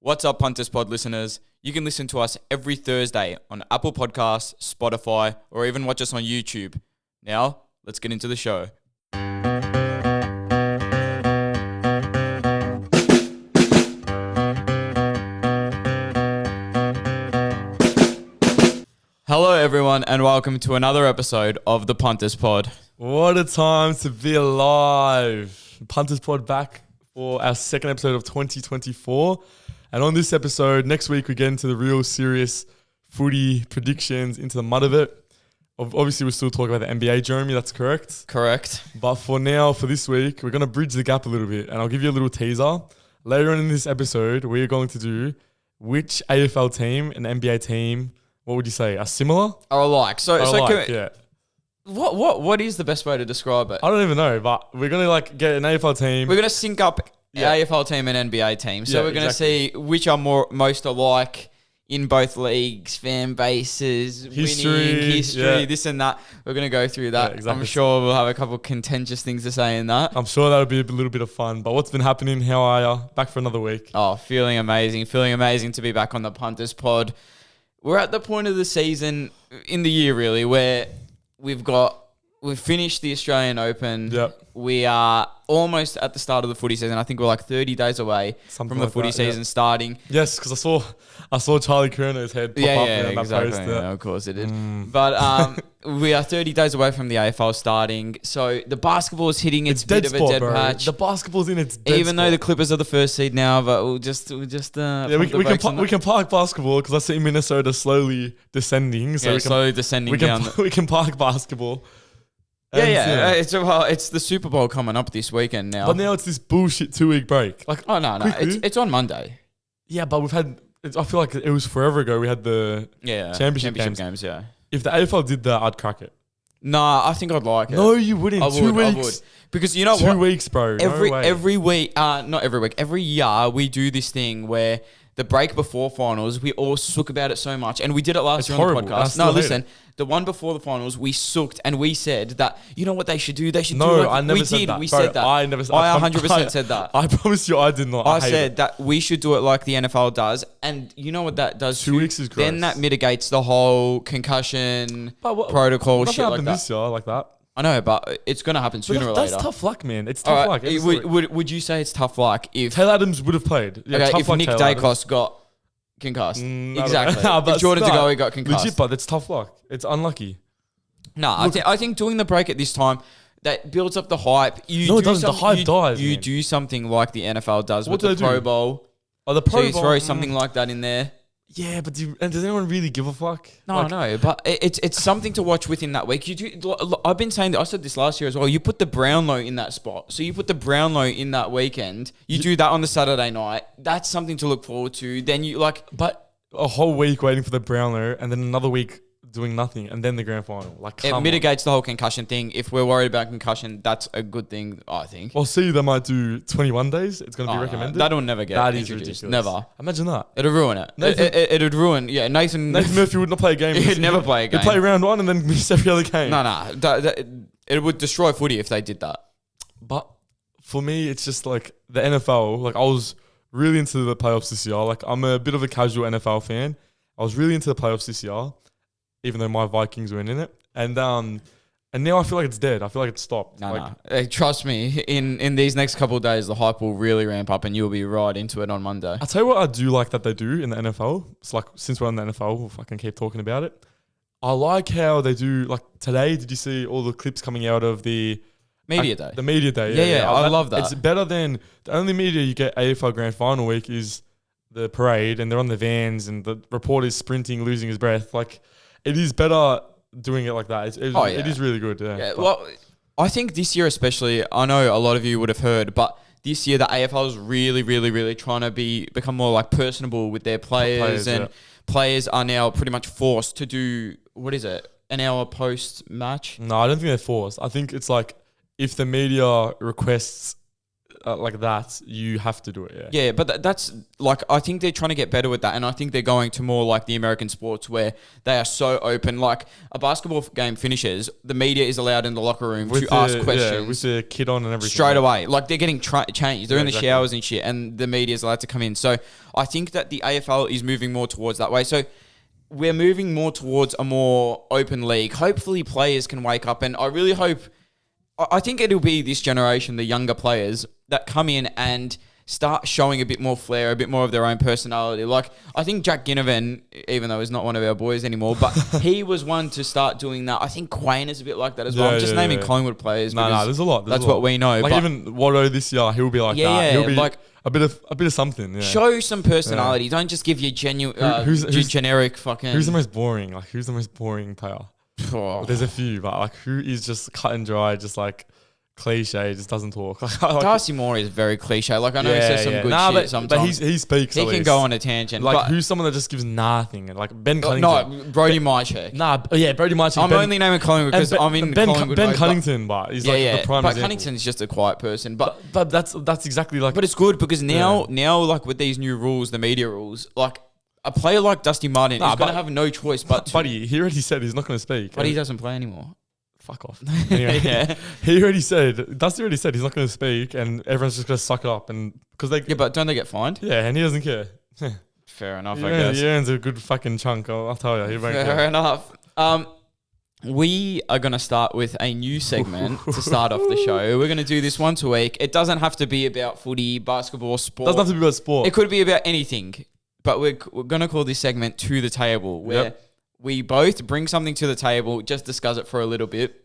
What's up, Punters Pod listeners? You can listen to us every Thursday on Apple Podcasts, Spotify, or even watch us on YouTube. Now, let's get into the show. Hello, everyone, and welcome to another episode of the Punters Pod. What a time to be alive. Punters Pod back for our second episode of 2024. And on this episode, next week, we get into the real serious footy predictions, into the mud of it. Obviously, we're still talking about the NBA, Jeremy. That's correct. Correct. But for now, for this week, we're going to bridge the gap a little bit. And I'll give you a little teaser. Later on in this episode, we're going to do which AFL team and NBA team, what would you say, are similar? Or alike. Yeah. What is the best way to describe it? I don't even know, but we're going to get an AFL team. We're going to sync up AFL team and NBA team. So we're going to see which are most alike in both leagues, fan bases, winning, history, this and that. We're going to go through that. Yeah, exactly. I'm sure we'll have a couple of contentious things to say in that. I'm sure that'll be a little bit of fun. But what's been happening? How are you? Back for another week. Oh, feeling amazing. Feeling amazing to be back on the Punters Pod. We're at the point of the season, in the year really, where we've finished the Australian Open. Yep. We are almost at the start of the footy season. I think we're like 30 days away from the footy season starting. Yes, because I saw Charlie Curno's head pop up in that post. Yeah, of course it did. But we are 30 days away from the AFL starting. So the basketball is hitting its bit of a dead patch. The basketball's in its dead Even though the Clippers are the first seed now, but we'll just we can park basketball because I see Minnesota slowly descending. So slowly descending down. We can park basketball. It's the Super Bowl coming up this weekend now. But now it's this bullshit 2-week break. No. It's on Monday. Yeah, but I feel like it was forever ago. We had the championship games. Yeah. If the AFL did that, I'd crack it. Nah, I think I'd like it. No, you wouldn't. I 2 weeks. I would. Because you know what? 2 weeks, bro. Every week, not every week, every year we do this thing where the break before finals, we all sook about it so much. And we did it last year on the podcast. No, listen, the one before the finals, we sooked and we said that, you know what they should do? They should do like, I never said that. We said that. I never said that. I 100% said that. I promise you I did not. I said that we should do it like the NFL does. And you know what that does 2 weeks is gross. Then that mitigates the whole concussion protocol shit like that. This year like that? I know, but it's going to happen sooner or later. That's tough luck, man. It's tough luck. Would you say it's tough luck if Taylor Adams would have played? Yeah, if Nick Dacos got concussed. Exactly. If Jordan DeGoey got concussed. Legit, but it's tough luck. It's unlucky. No, I think doing the break at this time, that builds up the hype. It doesn't. The hype dies. You do something like the NFL does with do the they Pro do? Bowl. The Pro Bowl. You throw something like that in there. Yeah, but does anyone really give a fuck? No, but it's something to watch within that week. I've been saying that. I said this last year as well. You put the Brownlow in that spot. So you put the Brownlow in that weekend. You do that on the Saturday night. That's something to look forward to. Then But a whole week waiting for the Brownlow and then another week doing nothing and then the grand final. It mitigates the whole concussion thing. If we're worried about concussion, that's a good thing, I think. Well, see, they might do 21 days. It's going to be recommended. That'll never get that introduced. Is never. Imagine that. It'll ruin it. It'd ruin. Yeah, Nathan Murphy would not play a game. He'd never play a game. He'd play round one and then miss every other game. No. It would destroy footy if they did that. But for me, it's just like the NFL. Like I was really into the playoffs this year. Like I'm a bit of a casual NFL fan. I was really into the playoffs this year, even though my Vikings weren't in it. And now I feel like it's dead. I feel like it's stopped. No. Trust me, in these next couple of days, the hype will really ramp up and you'll be right into it on Monday. I'll tell you what I do like that they do in the NFL. It's like, since we're in the NFL, we'll fucking keep talking about it. I like how they do, like today, did you see all the clips coming out of the Media Day? The Media Day. Yeah. I love that. It's better than, the only media you get AFL Grand Final week is the parade and they're on the vans and the reporter's sprinting, losing his breath. Like, it is better doing it like that. It is really good. Well, I think this year especially, I know a lot of you would have heard, but this year the AFL is really, really, really trying to become more like personable with their players and players are now pretty much forced to do, an hour post-match? No, I don't think they're forced. I think it's like if the media requests like that, you have to do it. Yeah. Yeah, but that's like, I think they're trying to get better with that. And I think they're going to more like the American sports where they are so open. Like a basketball game finishes, the media is allowed in the locker room to ask questions. Yeah, with the kid on and everything. Straight away. Like they're getting changed. They're in the exactly. showers and shit, and the media is allowed to come in. So I think that the AFL is moving more towards that way. So we're moving more towards a more open league. Hopefully players can wake up, and I really hope, I think it'll be this generation, the younger players, that come in and start showing a bit more flair, a bit more of their own personality. Like, I think Jack Ginnivan, even though he's not one of our boys anymore, but he was one to start doing that. I think Quayne is a bit like that as well. I'm just naming Collingwood players. No, there's a lot. That's what we know. Like, even Watto this year, he'll be like that. Yeah, He'll be like a bit of something. Yeah. show some personality. Don't just give your generic fucking... Who's the most boring? Like, who's the most boring player? Oh. There's a few, but like, who is just cut and dry, just like cliche, just doesn't talk. Like, Darcy Moore is very cliche. Like, I know he says some good shit sometimes. But he speaks. He can go on a tangent. Like, but who's someone that just gives nothing? And like Ben Cunnington. No, Brody Mychek. Brody Mychek. I'm only naming Collingwood because I'm in Collingwood. Ben Cunnington, but he's like the prime But example. Cunnington's just a quiet person. But that's exactly like. But it's good because now like with these new rules, the media rules, like a player like Dusty Martin is going to have no choice but to. Buddy, he already said he's not going to speak. But he doesn't play anymore. Fuck off. Anyway, Dusty already said he's not going to speak, and everyone's just going to suck it up, and because they. Yeah, but don't they get fined? Yeah, and he doesn't care. Fair enough, I guess. He earns a good fucking chunk. I'll tell you. He won't care. Fair enough. We are going to start with a new segment to start off the show. We're going to do this once a week. It doesn't have to be about footy, basketball, sport. Doesn't have to be about sport. It could be about anything. But we're going to call this segment To the Table, where we both bring something to the table, just discuss it for a little bit.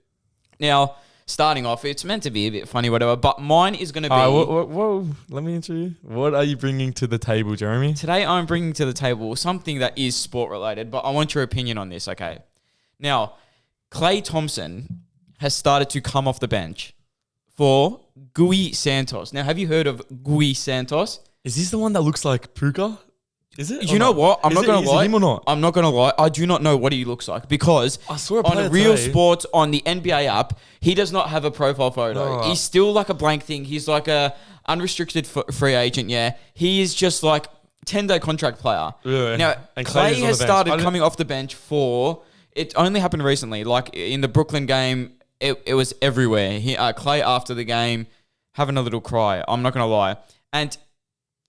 Now, starting off, it's meant to be a bit funny, whatever, but mine is going to be... Whoa, let me answer you. What are you bringing to the table, Jeremy? Today, I'm bringing to the table something that is sport-related, but I want your opinion on this, okay? Now, Clay Thompson has started to come off the bench for Gui Santos. Now, have you heard of Gui Santos? Is this the one that looks like Puka? Is it? You know what? I'm not going to lie. Is it him or not? I'm not going to lie. I do not know what he looks like because I saw on Real Sports, on the NBA app, he does not have a profile photo. He's still like a blank thing. He's like a unrestricted free agent, yeah. He is just like 10-day contract player. Really? Now, and Clay has started coming off the bench for... It only happened recently. Like in the Brooklyn game, it was everywhere. Clay after the game, having a little cry. I'm not going to lie. And...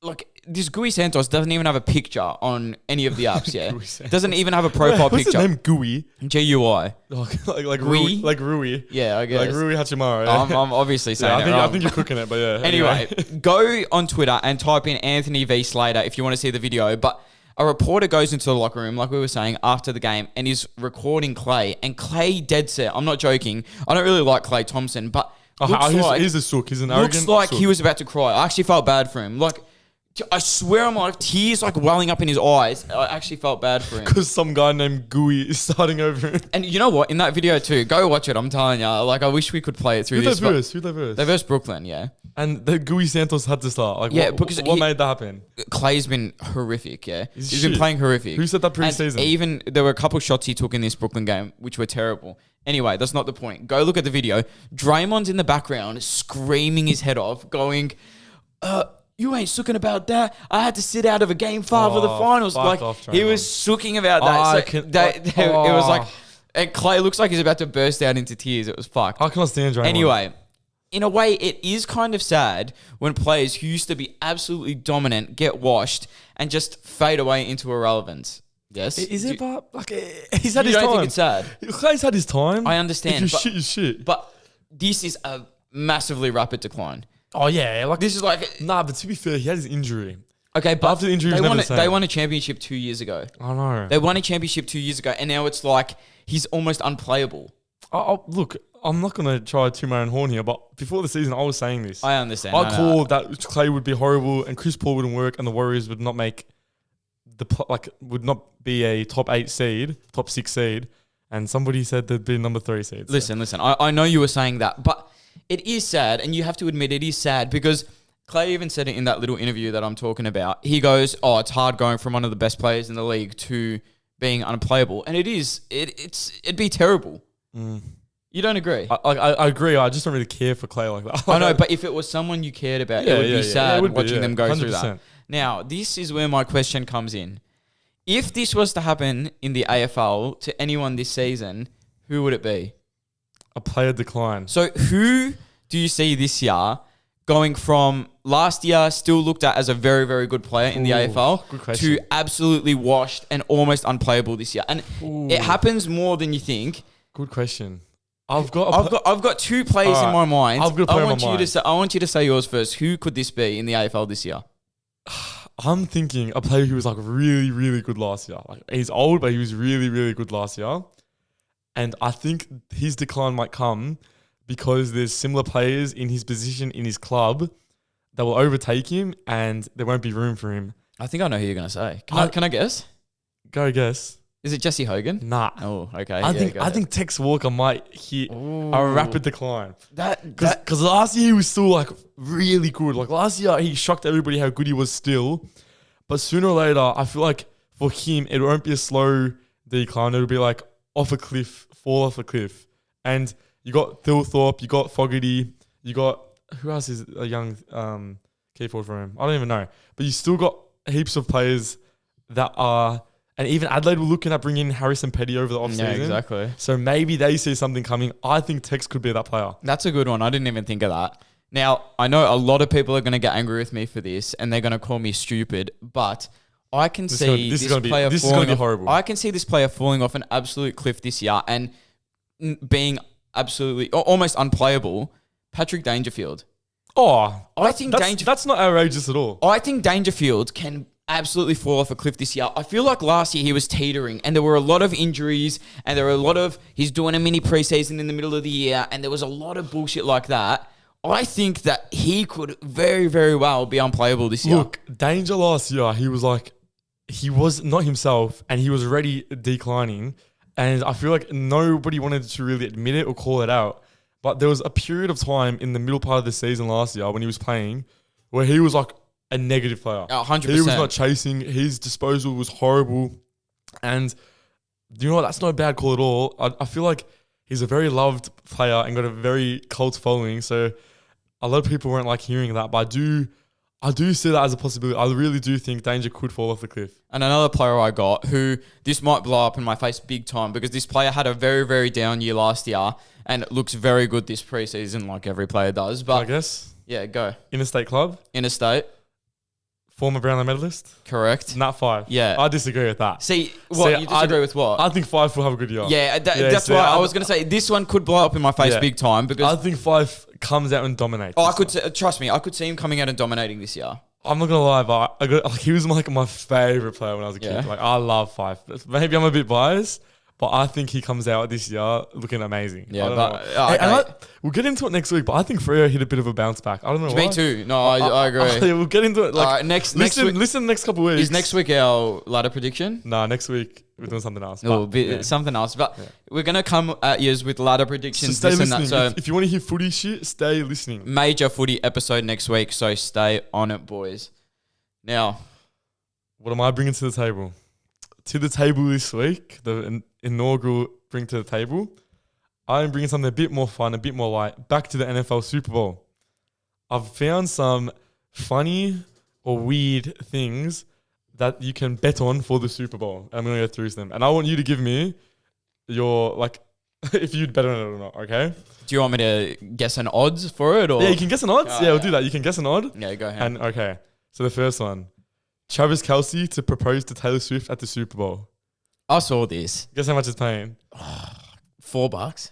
Like, this Gui Santos doesn't even have a picture on any of the apps, yeah? Doesn't even have a profile picture. What's his name? Gui? G-U-I. like Rui? Like Rui. Yeah, I guess. Like Rui Hachimura. I'm obviously saying it wrong. I think you're cooking it, but yeah. Anyway, go on Twitter and type in Anthony V. Slater if you want to see the video. But a reporter goes into the locker room, like we were saying, after the game and is recording Clay. And Clay dead set. I'm not joking. I don't really like Clay Thompson, but he's a sook. He's an arrogant looks like sook. He was about to cry. I actually felt bad for him. Like... I swear on my life, tears like welling up in his eyes. I actually felt bad for him. Because some guy named Gui is starting over him. And you know what? In that video too, go watch it. I'm telling you. Like, I wish we could play it through this. Who they verse? They versed Brooklyn, yeah. And the Gui Santos had to start. Like, yeah, because what made that happen? Clay's been horrific, yeah. He's been playing horrific. Who said that pre-season? Even, there were a couple shots he took in this Brooklyn game, which were terrible. Anyway, that's not the point. Go look at the video. Draymond's in the background, screaming his head off, going, you ain't sooking about that. I had to sit out of a game 5 of the finals. Like, he was sooking about that. It was like, and Clay looks like he's about to burst out into tears. It was fucked. I can't stand Draymond. Anyway, in a way, it is kind of sad when players who used to be absolutely dominant get washed and just fade away into irrelevance. Yes? Is it? But like, he's had his time. You don't think it's sad? Clay's had his time. I understand. If you shit. But this is a massively rapid decline. Oh, yeah. Like, this is like... Nah, but to be fair, he had his injury. Okay, but after the injury, they won a championship 2 years ago. I know. They won a championship 2 years ago, and now it's like he's almost unplayable. Look, I'm not going to try to toot my own horn here, but before the season, I was saying this. I understand. I called that Clay would be horrible, and Chris Paul wouldn't work, and the Warriors would not make would not be a top 6 seed, and somebody said they'd be number 3 seed. So. Listen. I know you were saying that, but it is sad, and you have to admit it is sad because Clay even said it in that little interview that I'm talking about. He goes, it's hard going from one of the best players in the league to being unplayable. And it is. It'd be terrible. You don't agree? I agree. I just don't really care for Clay like that. I know, but if it was someone you cared about, it would be sad watching them go through that. Now, this is where my question comes in. If this was to happen in the AFL to anyone this season, who would it be? A player decline. So who do you see this year going from last year still looked at as a very, very good player in the AFL to absolutely washed and almost unplayable this year? And it happens more than you think. Good question. I've got two players in my mind. I've got a player in my mind. I want you to say yours first. Who could this be in the AFL this year? I'm thinking a player who was like really, really good last year. Like he's old, but he was really, really good last year. And I think his decline might come because there's similar players in his position in his club that will overtake him and there won't be room for him. I think I know who you're going to say. Can I guess? Go guess. Is it Jesse Hogan? Nah. Oh, okay. I think Tex Walker might hit a rapid decline. Because last year he was still like really good. Like last year he shocked everybody how good he was still. But sooner or later, I feel like for him, it won't be a slow decline. It'll be like off a cliff, fall off a cliff. And you got Thilthorpe, you got Fogarty, you got, who else is a young key forward for him? I don't even know. But you still got heaps of players that are... And even Adelaide were looking at bringing in Harrison Petty over the offseason. Yeah, exactly. So maybe they see something coming. I think Tex could be that player. That's a good one. I didn't even think of that. Now, I know a lot of people are going to get angry with me for this and they're going to call me stupid, but I can see this player falling off an absolute cliff this year and being absolutely almost unplayable. Patrick Dangerfield. That's not outrageous at all. I think Dangerfield can absolutely fall off a cliff this year. I feel like last year he was teetering and there were a lot of injuries and there were a lot of, he's doing a mini preseason in the middle of the year and there was a lot of bullshit like that. I think that he could very, very well be unplayable this year. Look, Danger last year, he was not himself and he was already declining. And I feel like nobody wanted to really admit it or call it out. But there was a period of time in the middle part of the season last year when he was playing where he was like a negative player. 100%. He was not chasing. His disposal was horrible. And you know what? That's not a bad call at all. I feel like he's a very loved player and got a very cult following. So a lot of people weren't like hearing that. But I do see that as a possibility. I really do think Danger could fall off the cliff. And another player I got who this might blow up in my face big time because this player had a very, very down year last year and looks very good this preseason like every player does. But I guess. Yeah, go. Interstate club? Interstate. Former Brownlow medalist? Correct. Nat 5. Yeah. I disagree with that. You disagree with what? I think 5 will have a good year. Yeah, that's why I was going to say this one could blow up in my face big time because I think 5 comes out and dominates. Trust me, I could see him coming out and dominating this year. I'm not going to lie, but he was like my favorite player when I was a kid. Yeah. Like I love 5. Maybe I'm a bit biased, but I think he comes out this year looking amazing. Yeah, we'll get into it next week, but I think Freo hit a bit of a bounce back. I don't know why. Me too. No, I agree. We'll get into it. Like, all right, next week. Listen next couple of weeks. Is next week our ladder prediction? Nah, next week we're doing something else. Something else. But we're going to come at you with ladder predictions. So stay listening. If you want to hear footy shit, stay listening. Major footy episode next week, so stay on it, boys. Now, what am I bringing to the table? To the table this week, the inaugural bring to the table, I'm bringing something a bit more fun, a bit more light, back to the NFL Super Bowl. I've found some funny or weird things that you can bet on for the Super Bowl. I'm going to go through them. And I want you to give me your, like, if you'd bet on it or not, okay? Do you want me to guess an odds for it? Or? Yeah, you can guess an odds. We'll do that. You can guess an odd. Yeah, go ahead. And, okay, so the first one, Travis Kelce to propose to Taylor Swift at the Super Bowl. I saw this. Guess how much it's paying? $4.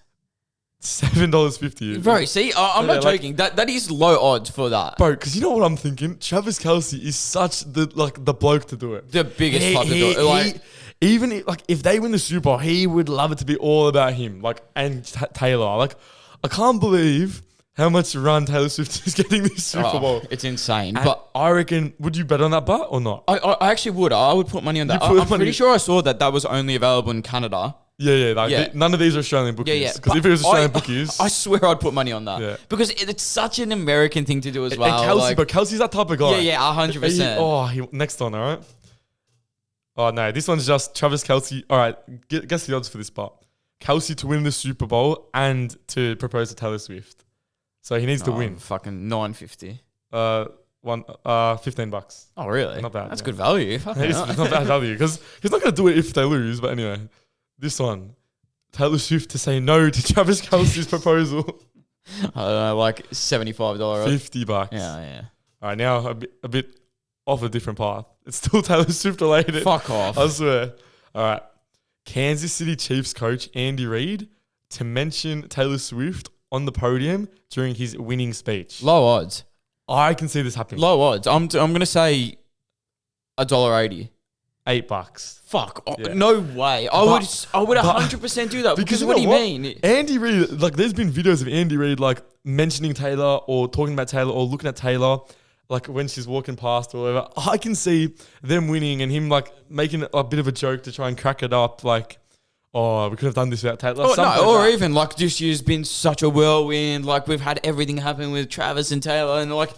$7.50. Bro, see, I'm not joking. That is low odds for that. Bro, because you know what I'm thinking? Travis Kelce is such the bloke to do it. The biggest type to do it. If they win the Super Bowl, he would love it to be all about him. And Taylor. I can't believe how much run Taylor Swift is getting this Super Bowl. It's insane. And but I reckon, would you bet on that bet or not? I actually would. I would put money on that. I'm pretty sure I saw that was only available in Canada. Yeah. None of these are Australian bookies. Yeah. Because if it was Australian bookies... I swear I'd put money on that. Yeah. Because it's such an American thing to do as well. And Kelce, but Kelce's that type of guy. Yeah, 100%. Next one, all right? Oh, no. This one's just Travis Kelce. All right. Guess the odds for this spot. Kelsey to win the Super Bowl and to propose to Taylor Swift. So he needs to win. Fucking $9.50. $15. Oh, really? Not bad. That's good value. It's not bad value because he's not going to do it if they lose. But anyway, this one, Taylor Swift to say no to Travis Kelsey's proposal. I don't know, like $75. $50. Yeah. All right, now a bit off a different path. It's still Taylor Swift related. Fuck off. I swear. All right. Kansas City Chiefs coach Andy Reid to mention Taylor Swift on the podium during his winning speech. Low odds. I can see this happening. Low odds. I'm going to say $1.80. $8. Fuck. Yeah. No way. I would 100% do that because what do you mean? Andy Reid, like there's been videos of Andy Reid like mentioning Taylor or talking about Taylor or looking at Taylor like when she's walking past or whatever. I can see them winning and him like making a bit of a joke to try and crack it up like, oh, we could have done this without Taylor. Even like this year's been such a whirlwind. Like we've had everything happen with Travis and Taylor and like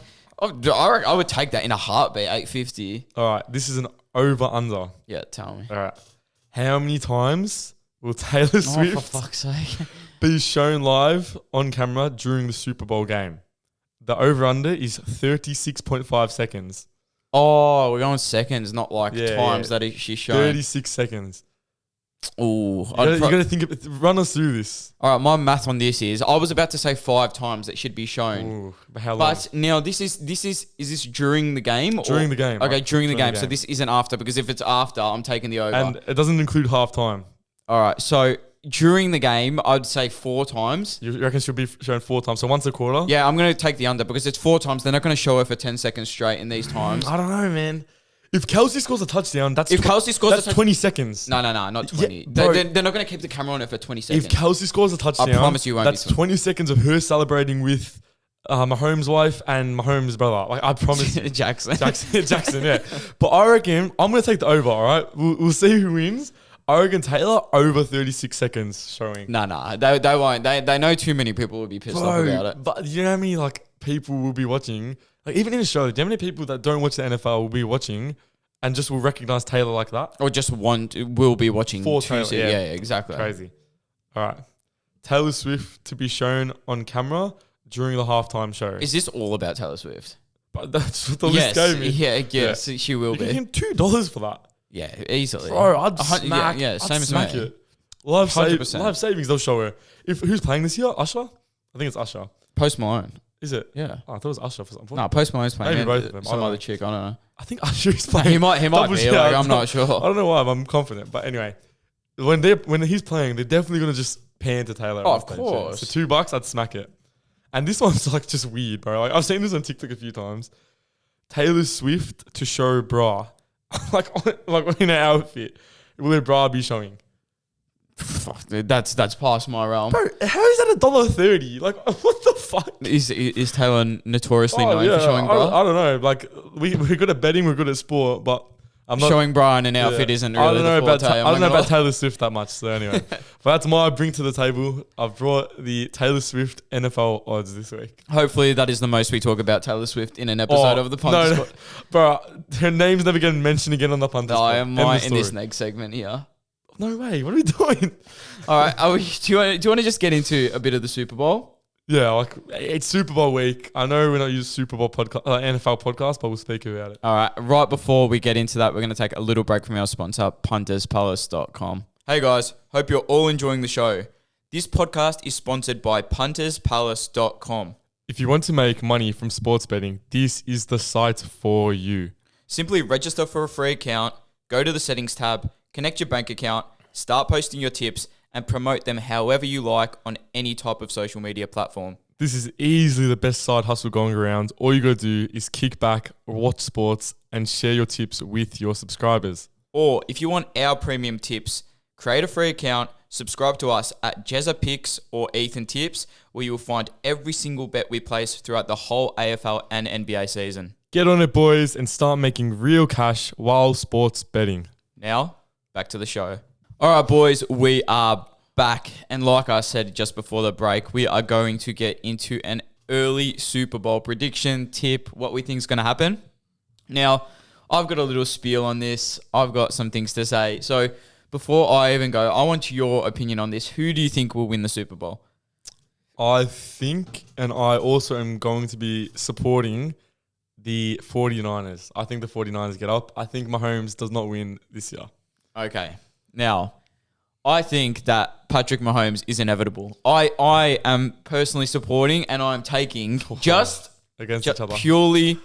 I would take that in a heartbeat, $8.50. All right, this is an over-under. Yeah, tell me. All right. How many times will Taylor Swift for fuck's sake, be shown live on camera during the Super Bowl game? The over-under is 36.5 seconds. Oh, we're going seconds, not like times that she's shown. 36 seconds. Oh, you got to think of it. Run us through this. All right, my math on this is I was about to say 5 times that should be shown. Ooh, but how long? But now is this during the game? During the game. Okay, right? during the game. So this isn't after because if it's after, I'm taking the over. And it doesn't include halftime. All right, so during the game, I'd say 4 times. You reckon she'll be shown 4 times? So once a quarter? Yeah, I'm going to take the under because it's 4 times. They're not going to show her for 10 seconds straight in these times. I don't know, man. If Kelsey scores a touchdown, that's 20 seconds. No, not 20. Yeah, they're not going to keep the camera on her for 20 seconds. If Kelsey scores a touchdown, I promise you won't that's 20 seconds of her celebrating with Mahomes' wife and Mahomes' brother. Like I promise you. Jackson, yeah. But I reckon I'm going to take the over, all right? We'll see who wins. I reckon Taylor over 36 seconds showing. No. They won't. They know too many people will be pissed off about it. But you know how many like people will be watching? Like even in Australia, do you know how many people that don't watch the NFL will be watching and just will recognize Taylor like that? Or just will be watching for Taylor. Yeah, exactly. Crazy. All right. Taylor Swift to be shown on camera during the halftime show. Is this all about Taylor Swift? But that's what the list gave me. Yes, she will be. You can give him $2 for that. Yeah, easily. Bro, I'd smack. Yeah, same as me. It. Live savings, they'll show her. Who's playing this year? Usher? I think it's Usher. Post Malone. Is it? Yeah. Oh, I thought it was Usher for something. No, Post Malone's playing. Maybe both of them. Some other chick, I don't know. I think Usher is playing. He might be. Like, I'm not sure. I don't know why, but I'm confident. But anyway, when he's playing, they're definitely going to just pan to Taylor. Oh, of course. So $2, I'd smack it. And this one's like just weird, bro. Like I've seen this on TikTok a few times. Taylor Swift to show bra. like in her outfit. Will her bra be showing? Fuck, dude, that's past my realm. Bro, how is that $1.30? Like, what the fuck? Is Taylor notoriously known for showing bra? I don't know. Like, we're good at betting, we're good at sport, but I'm not showing bra in an outfit isn't really the forte. I don't know about Taylor Swift that much. So anyway, but that's my bring to the table. I've brought the Taylor Swift NFL odds this week. Hopefully, that is the most we talk about Taylor Swift in an episode of the Punters. No, bro, her name's never getting mentioned again on the Punters. No, I might in this next segment here. No way. What are we doing? All right. Do you want to just get into a bit of the Super Bowl? Yeah, like it's Super Bowl week. I know we're not using Super Bowl podcast, NFL podcast, but we'll speak about it. All right. Right before we get into that, we're going to take a little break from our sponsor, punterspalace.com. Hey guys, hope you're all enjoying the show. This podcast is sponsored by punterspalace.com. If you want to make money from sports betting, this is the site for you. Simply register for a free account, go to the settings tab, connect your bank account, start posting your tips, and promote them however you like on any type of social media platform. This is easily the best side hustle going around. All you got to do is kick back, watch sports, and share your tips with your subscribers. Or if you want our premium tips, create a free account, subscribe to us at Jezza Picks or Ethan Tips, where you will find every single bet we place throughout the whole AFL and NBA season. Get on it, boys, and start making real cash while sports betting. Now, back to the show. All right, boys, we are back. And like I said just before the break, we are going to get into an early Super Bowl prediction tip, what we think is going to happen. Now, I've got a little spiel on this. I've got some things to say. So before I even go, I want your opinion on this. Who do you think will win the Super Bowl? I think, and I also am going to be supporting the 49ers. I think the 49ers get up. I think Mahomes does not win this year. Okay. Now, I think that Patrick Mahomes is inevitable. I am personally supporting and I'm taking just against each other purely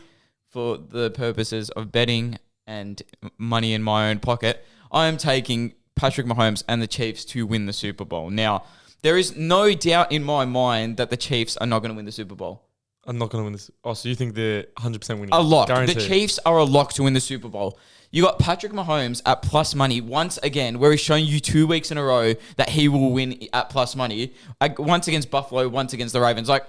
for the purposes of betting and money in my own pocket. I am taking Patrick Mahomes and the Chiefs to win the Super Bowl. Now, there is no doubt in my mind that the Chiefs are not going to win the Super Bowl. I'm not going to win this. Oh, so you think they're 100% winning? A lock. Guaranteed. The Chiefs are a lock to win the Super Bowl. You got Patrick Mahomes at plus money once again, where he's shown you 2 weeks in a row that he will win at plus money. Once against Buffalo, once against the Ravens. Like,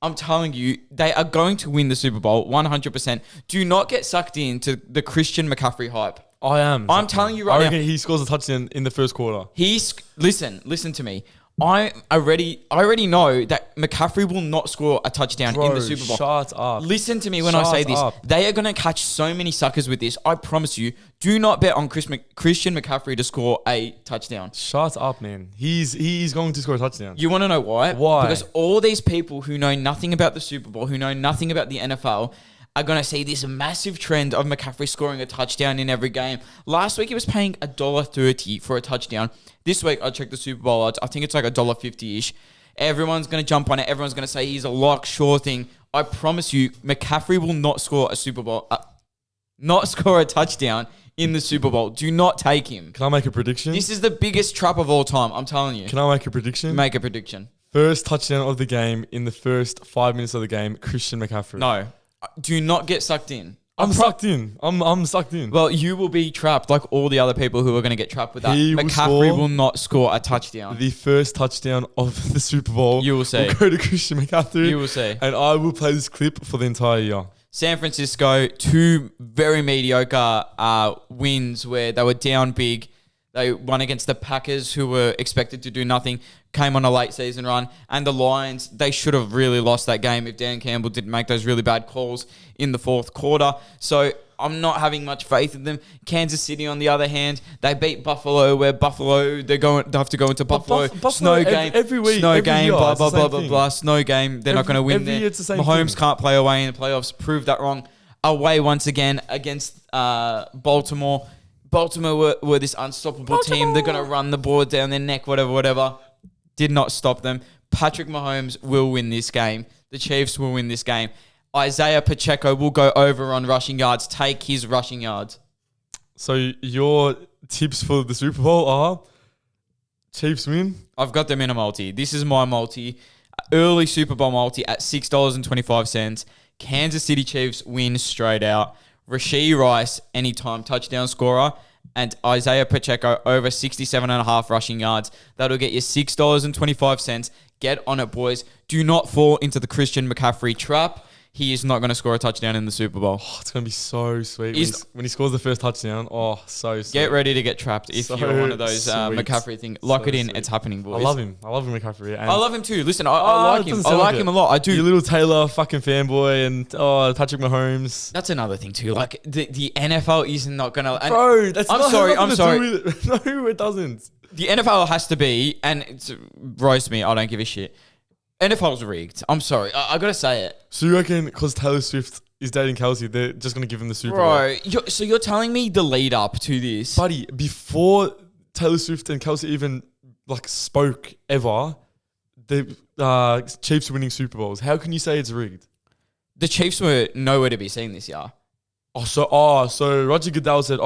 I'm telling you, they are going to win the Super Bowl 100%. Do not get sucked into the Christian McCaffrey hype. I am. I'm telling you right now. He scores a touchdown in the first quarter. Listen to me. I already know that McCaffrey will not score a touchdown in the Super Bowl. Shut up. Listen to me when I say this. They are going to catch so many suckers with this. I promise you. Do not bet on Christian McCaffrey to score a touchdown. Shut up, man. He's going to score a touchdown. You want to know why? Why? Because all these people who know nothing about the Super Bowl, who know nothing about the NFL, are going to see this massive trend of McCaffrey scoring a touchdown in every game. Last week, he was paying $1.30 for a touchdown. This week, I checked the Super Bowl odds. I think it's like $1.50-ish. Everyone's going to jump on it. Everyone's going to say he's a lock, sure thing. I promise you, McCaffrey will not score a Super Bowl, not score a touchdown in the Super Bowl. Do not take him. Can I make a prediction? This is the biggest trap of all time. I'm telling you. Can I make a prediction? Make a prediction. First touchdown of the game in the first 5 minutes of the game, Christian McCaffrey. No. Do not get sucked in. I'm sucked in. I'm sucked in. Well, you will be trapped like all the other people who are going to get trapped with that. McCaffrey will not score a touchdown. The first touchdown of the Super Bowl. You will see. Will go to Christian McCaffrey. You will see. And I will play this clip for the entire year. San Francisco, 2 very mediocre wins where they were down big. They won against the Packers, who were expected to do nothing, came on a late season run. And the Lions, they should have really lost that game if Dan Campbell didn't make those really bad calls in the fourth quarter. So I'm not having much faith in them. Kansas City, on the other hand, they beat Buffalo, where Buffalo, they have to go into Buffalo. Buffalo game, every week, snow every game, year, blah, blah, blah, blah, blah. Snow game, they're not going to win there. It's the same Mahomes thing. can't play away in the playoffs. Proved that wrong. Away once again against Baltimore. Baltimore were this unstoppable team. They're going to run the ball down their neck, whatever. Did not stop them. Patrick Mahomes will win this game. The Chiefs will win this game. Isaiah Pacheco will go over on rushing yards. Take his rushing yards. So your tips for the Super Bowl are Chiefs win? I've got them in a multi. This is my multi. Early Super Bowl multi at $6.25. Kansas City Chiefs win straight out. Rashee Rice, anytime touchdown scorer, and Isaiah Pacheco over 67.5 rushing yards. That'll get you $6.25. Get on it, boys. Do not fall into the Christian McCaffrey trap. He is not going to score a touchdown in the Super Bowl. Oh, it's going to be so sweet. When he scores the first touchdown, so sweet. Get ready to get trapped if So you're one of those McCaffrey things. Lock it in. Sweet. It's happening, boys. I love him. I love him, McCaffrey. And I love him too. Listen, I like him. I like him a lot. I do. You little Taylor fucking fanboy and Patrick Mahomes. That's another thing too. Like the NFL is not going to... Bro, that's I'm sorry. No, it doesn't. The NFL has to be, and it's, roast me, I don't give a shit. NFL's rigged. I'm sorry. I got to say it. So you reckon because Taylor Swift is dating Kelsey, they're just going to give him the Super Bowl? Bro, so you're telling me the lead up to this... Buddy, before Taylor Swift and Kelsey even spoke ever, the Chiefs winning Super Bowls. How can you say it's rigged? The Chiefs were nowhere to be seen this year. So Roger Goodell said,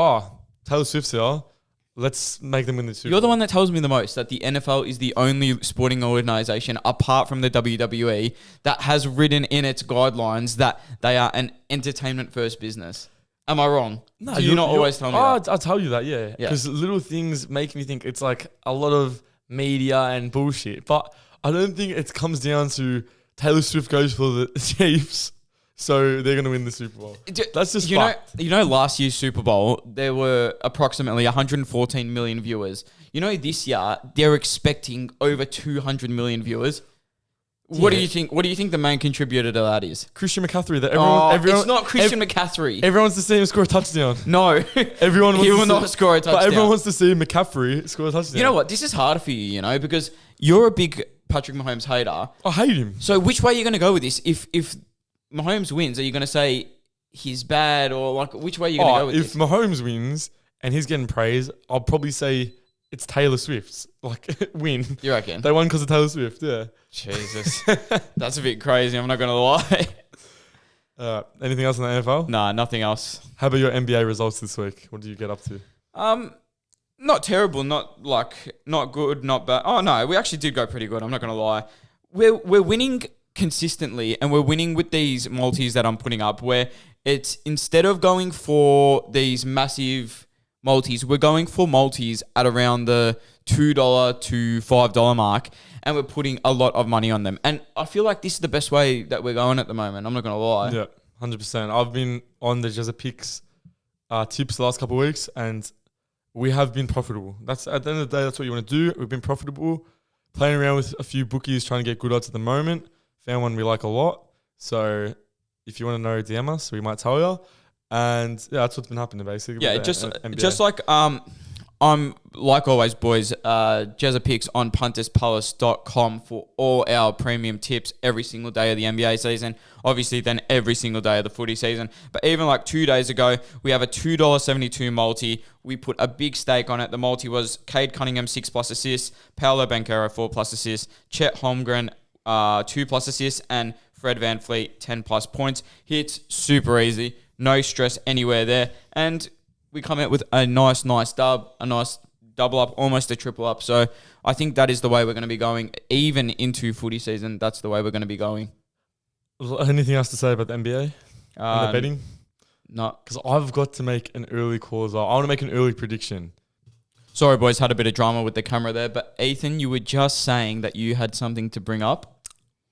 Taylor Swift's here. Let's make them win the Super Bowl. You're the one that tells me the most that the NFL is the only sporting organization, apart from the WWE, that has written in its guidelines that they are an entertainment-first business. Am I wrong? No, Do you not always tell me that? I'll tell you that, yeah. Because little things make me think it's like a lot of media and bullshit. But I don't think it comes down to Taylor Swift goes for the Chiefs, so they're going to win the Super Bowl. That's just fact. You know, last year's Super Bowl, there were approximately 114 million viewers. You know, this year, they're expecting over 200 million viewers. What do you think? What do you think the main contributor to that is? Christian McCaffrey. That It's not Christian McCaffrey. Everyone wants to see him score a touchdown. No, Everyone wants he will not score a touchdown. But everyone wants to see McCaffrey score a touchdown. You know what? This is hard for you, because you're a big Patrick Mahomes hater. I hate him. So which way are you going to go with this? If Mahomes wins, are you going to say he's bad, or like which way are you going to go with if this? If Mahomes wins and he's getting praise, I'll probably say it's Taylor Swift's win. You reckon? They won because of Taylor Swift, yeah. Jesus. That's a bit crazy, I'm not going to lie. Anything else in the NFL? Nah, nothing else. How about your NBA results this week? What did you get up to? Not terrible, not good, not bad. Oh no, we actually did go pretty good, I'm not going to lie. We're winning consistently, and we're winning with these multis that I'm putting up, where it's instead of going for these massive multis, we're going for multis at around the $2 to $5 mark, and we're putting a lot of money on them. And I feel like this is the best way that we're going at the moment. I'm not going to lie. Yeah, 100%. I've been on the Jezza Picks tips the last couple of weeks, and we have been profitable. That's at the end of the day, that's what you want to do. We've been profitable, playing around with a few bookies, trying to get good odds at the moment. Found one we like a lot. So if you want to know, DM us. We might tell you. And yeah, that's what's been happening basically. Yeah, just like I'm like always, boys. Jezza Picks on punterspalace.com for all our premium tips every single day of the NBA season. Obviously, then every single day of the footy season. But even like 2 days ago, we have a $2.72 multi. We put a big stake on it. The multi was Cade Cunningham 6+ assists, Paolo Banchero 4+ assists, Chet Holmgren 2+ assists, and Fred VanVleet 10+ points. Hits super easy. No stress anywhere there. And we come out with a nice dub, a nice double up, almost a triple up. So I think that is the way we're going to be going. Even into footy season, that's the way we're going to be going. Anything else to say about the NBA? And the betting? No. Because I've got to make an early call as well. I want to make an early prediction. Sorry, boys, had a bit of drama with the camera there. But Ethan, you were just saying that you had something to bring up.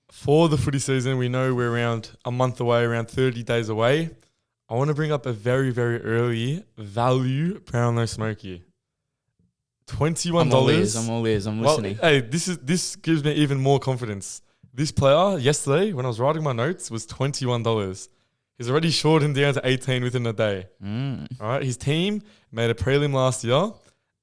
For the footy season, we know we're around a month away, around 30 days away. I want to bring up a very, very early value Brownlow Smoky. $21. I'm all ears. I'm listening. Hey, this gives me even more confidence. This player, yesterday, when I was writing my notes, was $21. He's already shortened down to 18 within a day. All right, his team made a prelim last year,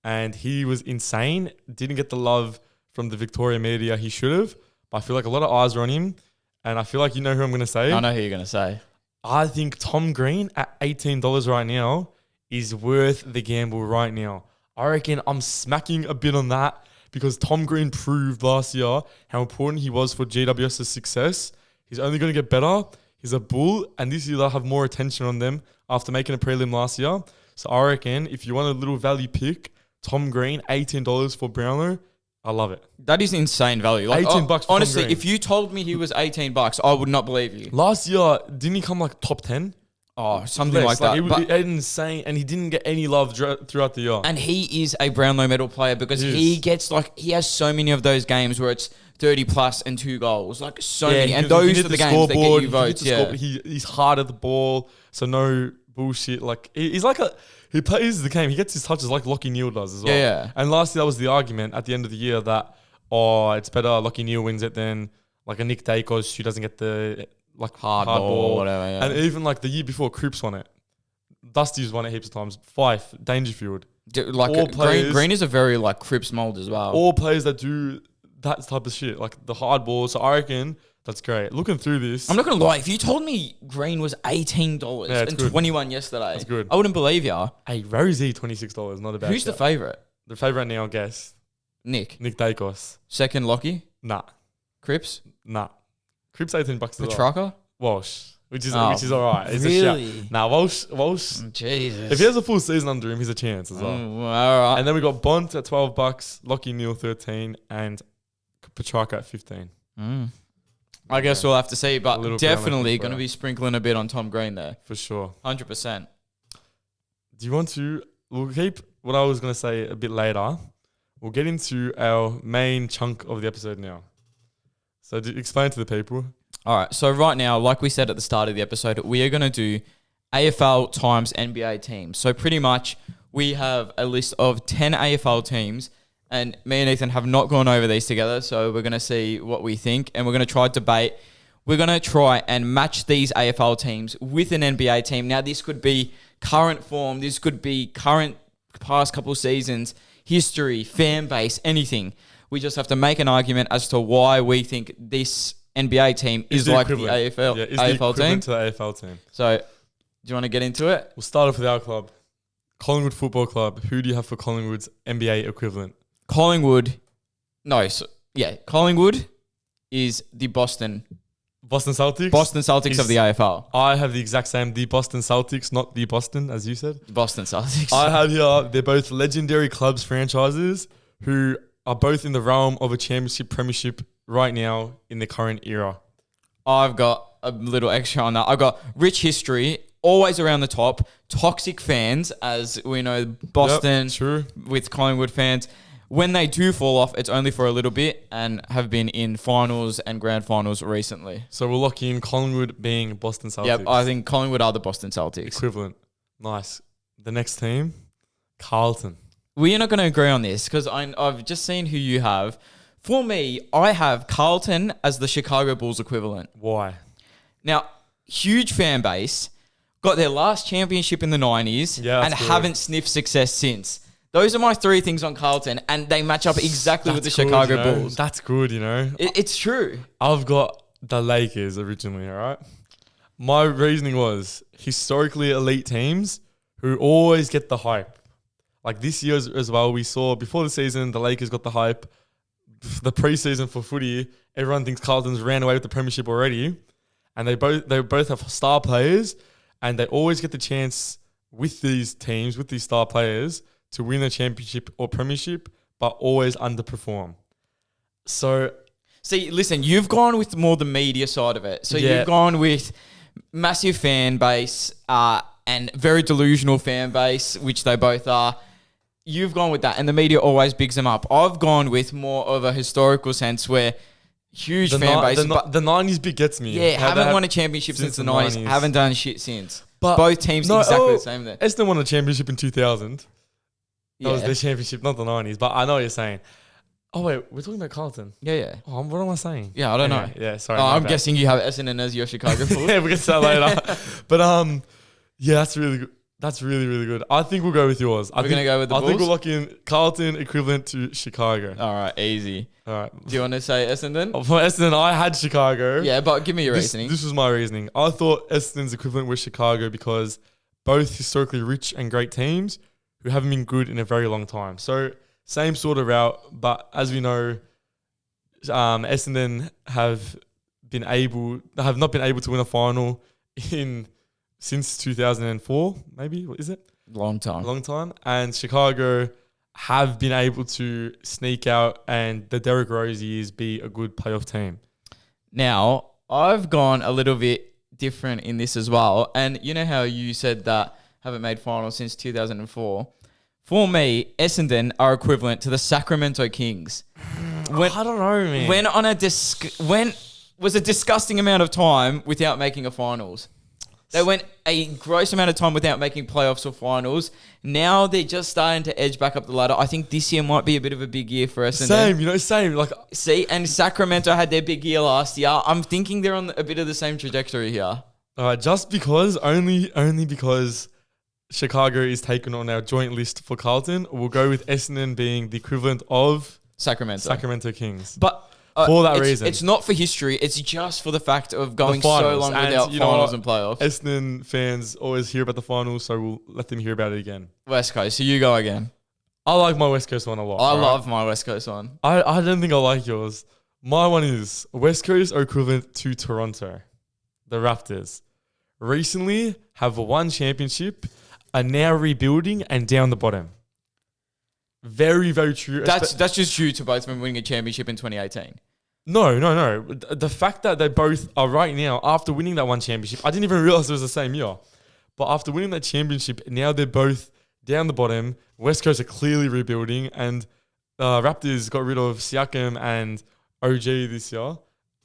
and he was insane. Didn't get the love from the Victoria media he should have, but I feel like a lot of eyes are on him, and I feel like you know who I'm going to say. I know who you're going to say. I think Tom Green at $18 right now is worth the gamble right now. I reckon I'm smacking a bit on that because Tom Green proved last year how important he was for GWS's success. He's only going to get better. He's a bull, and this year they'll have more attention on them after making a prelim last year. So I reckon if you want a little value pick, Tom Green, $18 for Brownlow, I love it. That is insane value. Like, $18 for honestly, Tom Green. if you told me he was $18, I would not believe you. Last year, didn't he come like top 10? Oh, something like that. He was insane, and he didn't get any love throughout the year. And he is a Brownlow medal player because he has so many of those games where it's 30+ and 2 goals, like so many. And those are the games that get you votes. Yeah, he's hard at the ball, so no bullshit. Like he plays the game. He gets his touches like Lockie Neal does as well. Yeah. And last year that was the argument at the end of the year that it's better Lockie Neal wins it than like a Nick Dacos who doesn't get the like hard ball, whatever. Yeah. And even like the year before, Cripps won it. Dusty's won it heaps of times. Fife, Dangerfield. Like Green is a very like Cripps mold as well. All players that do that type of shit, like the hard ball. So I reckon that's great. Looking through this, I'm not gonna lie. If you told me Green was $18 and good. 21 yesterday, that's good. I wouldn't believe you. Hey, Rosie, $26, not a bad. Who's the favorite? The favorite now, I guess. Nick Dacos. Second, Lockie. Nah. Cripps. Nah. Cripps $18 as well. Petrarca. Walsh, which is all right. It's really? A shout. Nah, Walsh. Jesus. If he has a full season under him, he's a chance as well. All right. And then we got Bont at $12, Lockie Neal 13, and Petrarca at 15. I guess we'll have to see, but definitely going to be sprinkling a bit on Tom Green there. For sure. 100%. Do you want to... We'll keep what I was going to say a bit later. We'll get into our main chunk of the episode now. So explain to the people. All right. So right now, like we said at the start of the episode, we are going to do AFL times NBA teams. So pretty much we have a list of 10 AFL teams and me and Ethan have not gone over these together, so we're going to see what we think, and we're going to try debate. We're going to try and match these AFL teams with an NBA team. Now, this could be current form. This could be current past couple seasons, history, fan base, anything. We just have to make an argument as to why we think this NBA team is like the AFL, yeah, is AFL the team. to the AFL team. So, do you want to get into it? We'll start off with our club. Collingwood Football Club. Who do you have for Collingwood's NBA equivalent? Collingwood is the Boston Celtics? Boston Celtics of the AFL. I have the exact same. The Boston Celtics, not the Boston, as you said. Boston Celtics. I have here, they're both legendary clubs franchises who are both in the realm of a championship premiership right now in the current era. I've got a little extra on that. I've got rich history, always around the top, toxic fans, as we know Boston with Collingwood fans. When they do fall off, it's only for a little bit and have been in finals and grand finals recently. So we'll lock in Collingwood being Boston Celtics. Yep, I think Collingwood are the Boston Celtics. Equivalent. Nice. The next team, Carlton. We're not going to agree on this because I've just seen who you have. For me, I have Carlton as the Chicago Bulls equivalent. Why? Now, huge fan base, got their last championship in the 90s and haven't sniffed success since. Those are my three things on Carlton, and they match up exactly with the Chicago Bulls. That's good, It's true. I've got the Lakers originally, all right? My reasoning was historically elite teams who always get the hype. Like this year as well, we saw before the season, the Lakers got the hype. The preseason for footy, everyone thinks Carlton's ran away with the premiership already. And they both have star players, and they always get the chance with these teams, with these star players, to win a championship or premiership, but always underperform. So, see, listen, you've gone with more the media side of it. So you've gone with massive fan base and very delusional fan base, which they both are. You've gone with that, and the media always bigs them up. I've gone with more of a historical sense where huge fan base. The 90s bit gets me. Yeah, haven't won a championship since the 90s. Haven't done shit since. But both teams exactly the same then. Essendon won a championship in 2000. That was their championship, not the 90s. But I know what you're saying. Oh, wait. We're talking about Carlton. Yeah. Oh, what am I saying? Yeah, I don't know. Yeah, sorry. I'm guessing you have Essendon as your Chicago Bulls. Yeah, we'll get to that later. But, yeah, that's really good. That's really, really good. I think we'll go with yours. We're going to go with the Bulls? I think we'll lock in Carlton equivalent to Chicago. All right, easy. All right. Do you want to say Essendon? For Essendon, I had Chicago. Yeah, but give me your reasoning. This was my reasoning. I thought Essendon's equivalent was Chicago because both historically rich and great teams who haven't been good in a very long time. So, same sort of route, but as we know, Essendon have not been able to win a final since 2004, maybe. What is it? Long time. And Chicago have been able to sneak out and the Derrick Rose years be a good playoff team. Now, I've gone a little bit different in this as well. And you know how you said that haven't made finals since 2004? For me, Essendon are equivalent to the Sacramento Kings. I don't know, man. When was a disgusting amount of time without making a finals. They went a gross amount of time without making playoffs or finals. Now they're just starting to edge back up the ladder. I think this year might be a bit of a big year for Essendon. Same. Like, see, and Sacramento had their big year last year. I'm thinking they're on a bit of the same trajectory here. Just because, only because Chicago is taken on our joint list for Carlton, we'll go with Essendon being the equivalent of Sacramento Kings. But for that reason. It's not for history. It's just for the fact of going so long without finals and playoffs. Essendon fans always hear about the finals, so we'll let them hear about it again. West Coast. So you go again. I like my West Coast one a lot. I love my West Coast one. I don't think I like yours. My one is West Coast are equivalent to Toronto. The Raptors. Recently have won championship, are now rebuilding and down the bottom. Very, very true. That's just due to both of them winning a championship in 2018. No. The fact that they both are right now, after winning that one championship, I didn't even realize it was the same year. But after winning that championship, now they're both down the bottom. West Coast are clearly rebuilding, and Raptors got rid of Siakam and OG this year.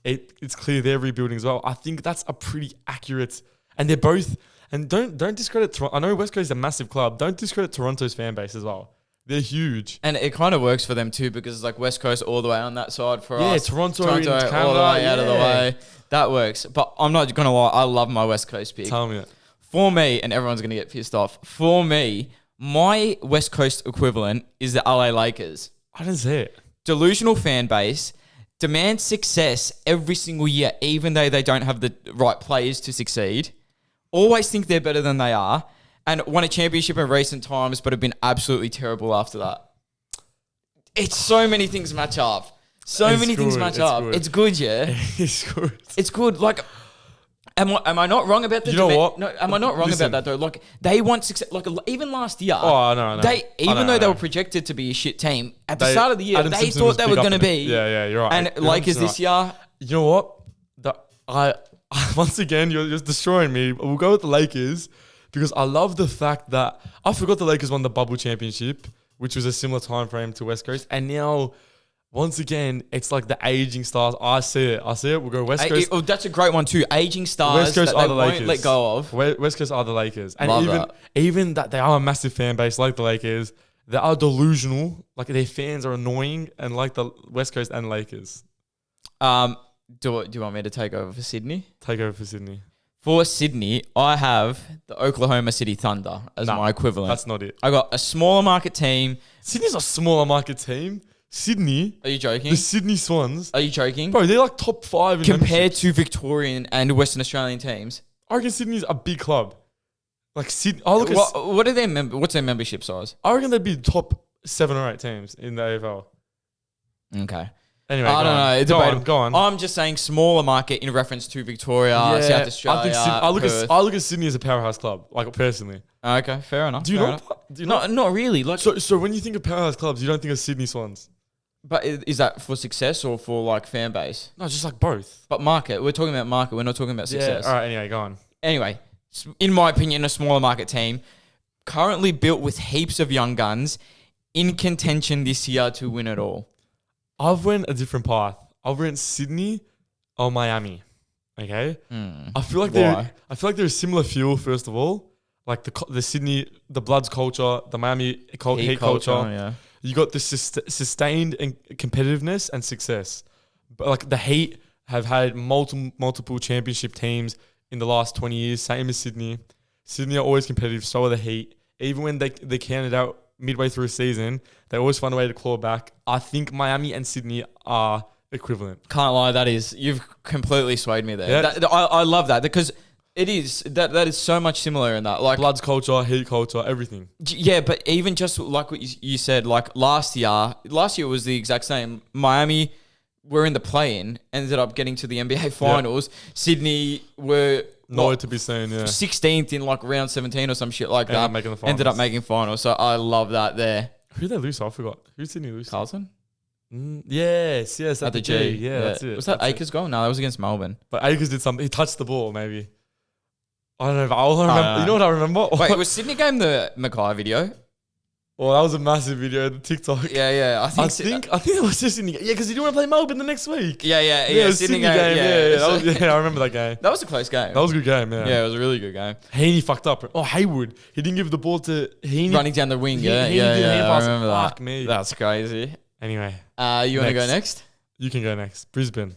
It's clear they're rebuilding as well. I think that's a pretty accurate, and they're both. And don't discredit Toronto. I know West Coast is a massive club. Don't discredit Toronto's fan base as well. They're huge. And it kind of works for them too because it's like West Coast all the way on that side for us. Toronto in all the way out of the way. That works. But I'm not going to lie. I love my West Coast pick. Tell me it. For me, and everyone's going to get pissed off. For me, my West Coast equivalent is the LA Lakers. I didn't say it. Delusional fan base. Demand success every single year, even though they don't have the right players to succeed. Always think they're better than they are. And won a championship in recent times, but have been absolutely terrible after that. It's so many things match up. Things match up. Good. It's good, yeah. It's good. It's good. Like, am I not wrong about that? You know what? No, am I not wrong about that though? Like, they want success. Like, even last year. Oh, no. Even though they were projected to be a shit team at the start of the year, Adam they Simpson thought was they big were up going to in it. be. Yeah, you're right. And You're Lakers 100% this right. year. You know what? I once again, you're just destroying me. We'll go with the Lakers because I love the fact that I forgot the Lakers won the bubble championship, which was a similar time frame to West Coast, and now. Once again, it's like the aging stars. I see it. We'll go West Coast. That's a great one too. Aging stars West Coast that are they the won't Lakers. let go of. West Coast are the Lakers. And Love even that they are a massive fan base like the Lakers, they are delusional. Like their fans are annoying and like the West Coast and Lakers. Do you want me to take over for Sydney? Take over for Sydney. For Sydney, I have the Oklahoma City Thunder as my equivalent. That's not it. I got a smaller market team. Sydney's a smaller market team. Sydney. Are you joking? The Sydney Swans. Are you joking? Bro, they're like top 5 in compared membership. to Victorian and Western Australian teams. I reckon Sydney's a big club. Like Sydney. I look at. What are what's their membership size? I reckon they'd be top 7 or 8 teams in the AFL. Okay. Anyway, I don't know. It's debatable. Go on. I'm just saying smaller market in reference to Victoria, South Australia. I look at Sydney as a powerhouse club, like personally. Okay, fair enough. Do you know? Not really. Like, so when you think of powerhouse clubs, you don't think of Sydney Swans. but is that for success or for like fan base? No, just like both. But market. We're talking about market. We're not talking about success. Yeah. All right. Anyway, go on. Anyway, in my opinion, a smaller market team, currently built with heaps of young guns, in contention this year to win it all. I've went a different path. I've went Sydney or Miami. Okay. I feel like they're a similar feel. First of all, like the Sydney, the Bloods culture, the Miami heat culture. Yeah. You got the sustained and competitiveness and success. But like the Heat have had multiple championship teams in the last 20 years. Same as Sydney. Sydney are always competitive. So are the Heat. Even when they counted out midway through a season, they always find a way to claw back. I think Miami and Sydney are equivalent. Can't lie, you've completely swayed me there. Yeah. I love that because it is that is so much similar in that. Like Bloods culture, Heat culture, everything. Yeah, but even just like what you said, like last year was the exact same. Miami were in the play-in, ended up getting to the NBA Finals. Yeah. Sydney were nowhere to be seen. Yeah, 16th in like round 17 or some shit like that. Ended up making finals. So I love that there. Who did they lose? I forgot. Who did Sydney lose? Carlton. Yes, at the G. Yeah, that's it. Was that Akers' goal? No, that was against Melbourne. But Akers did something. He touched the ball, maybe. I don't know. But I remember. You know what I remember? Wait, was Sydney game the Mackay video? Well, that was a massive video, the TikTok. Yeah. I think it was just Sydney. Yeah, because he didn't want to play Melbourne the next week. Yeah. Sydney game. Yeah, I remember that game. That was a close game. That was a good game. Yeah, it was a really good game. Heaney fucked up. Oh, Haywood. He didn't give the ball to Heaney. Running down the wing. Yeah. I remember that. Fuck me. That's crazy. Anyway, you want to go next? You can go next. Brisbane.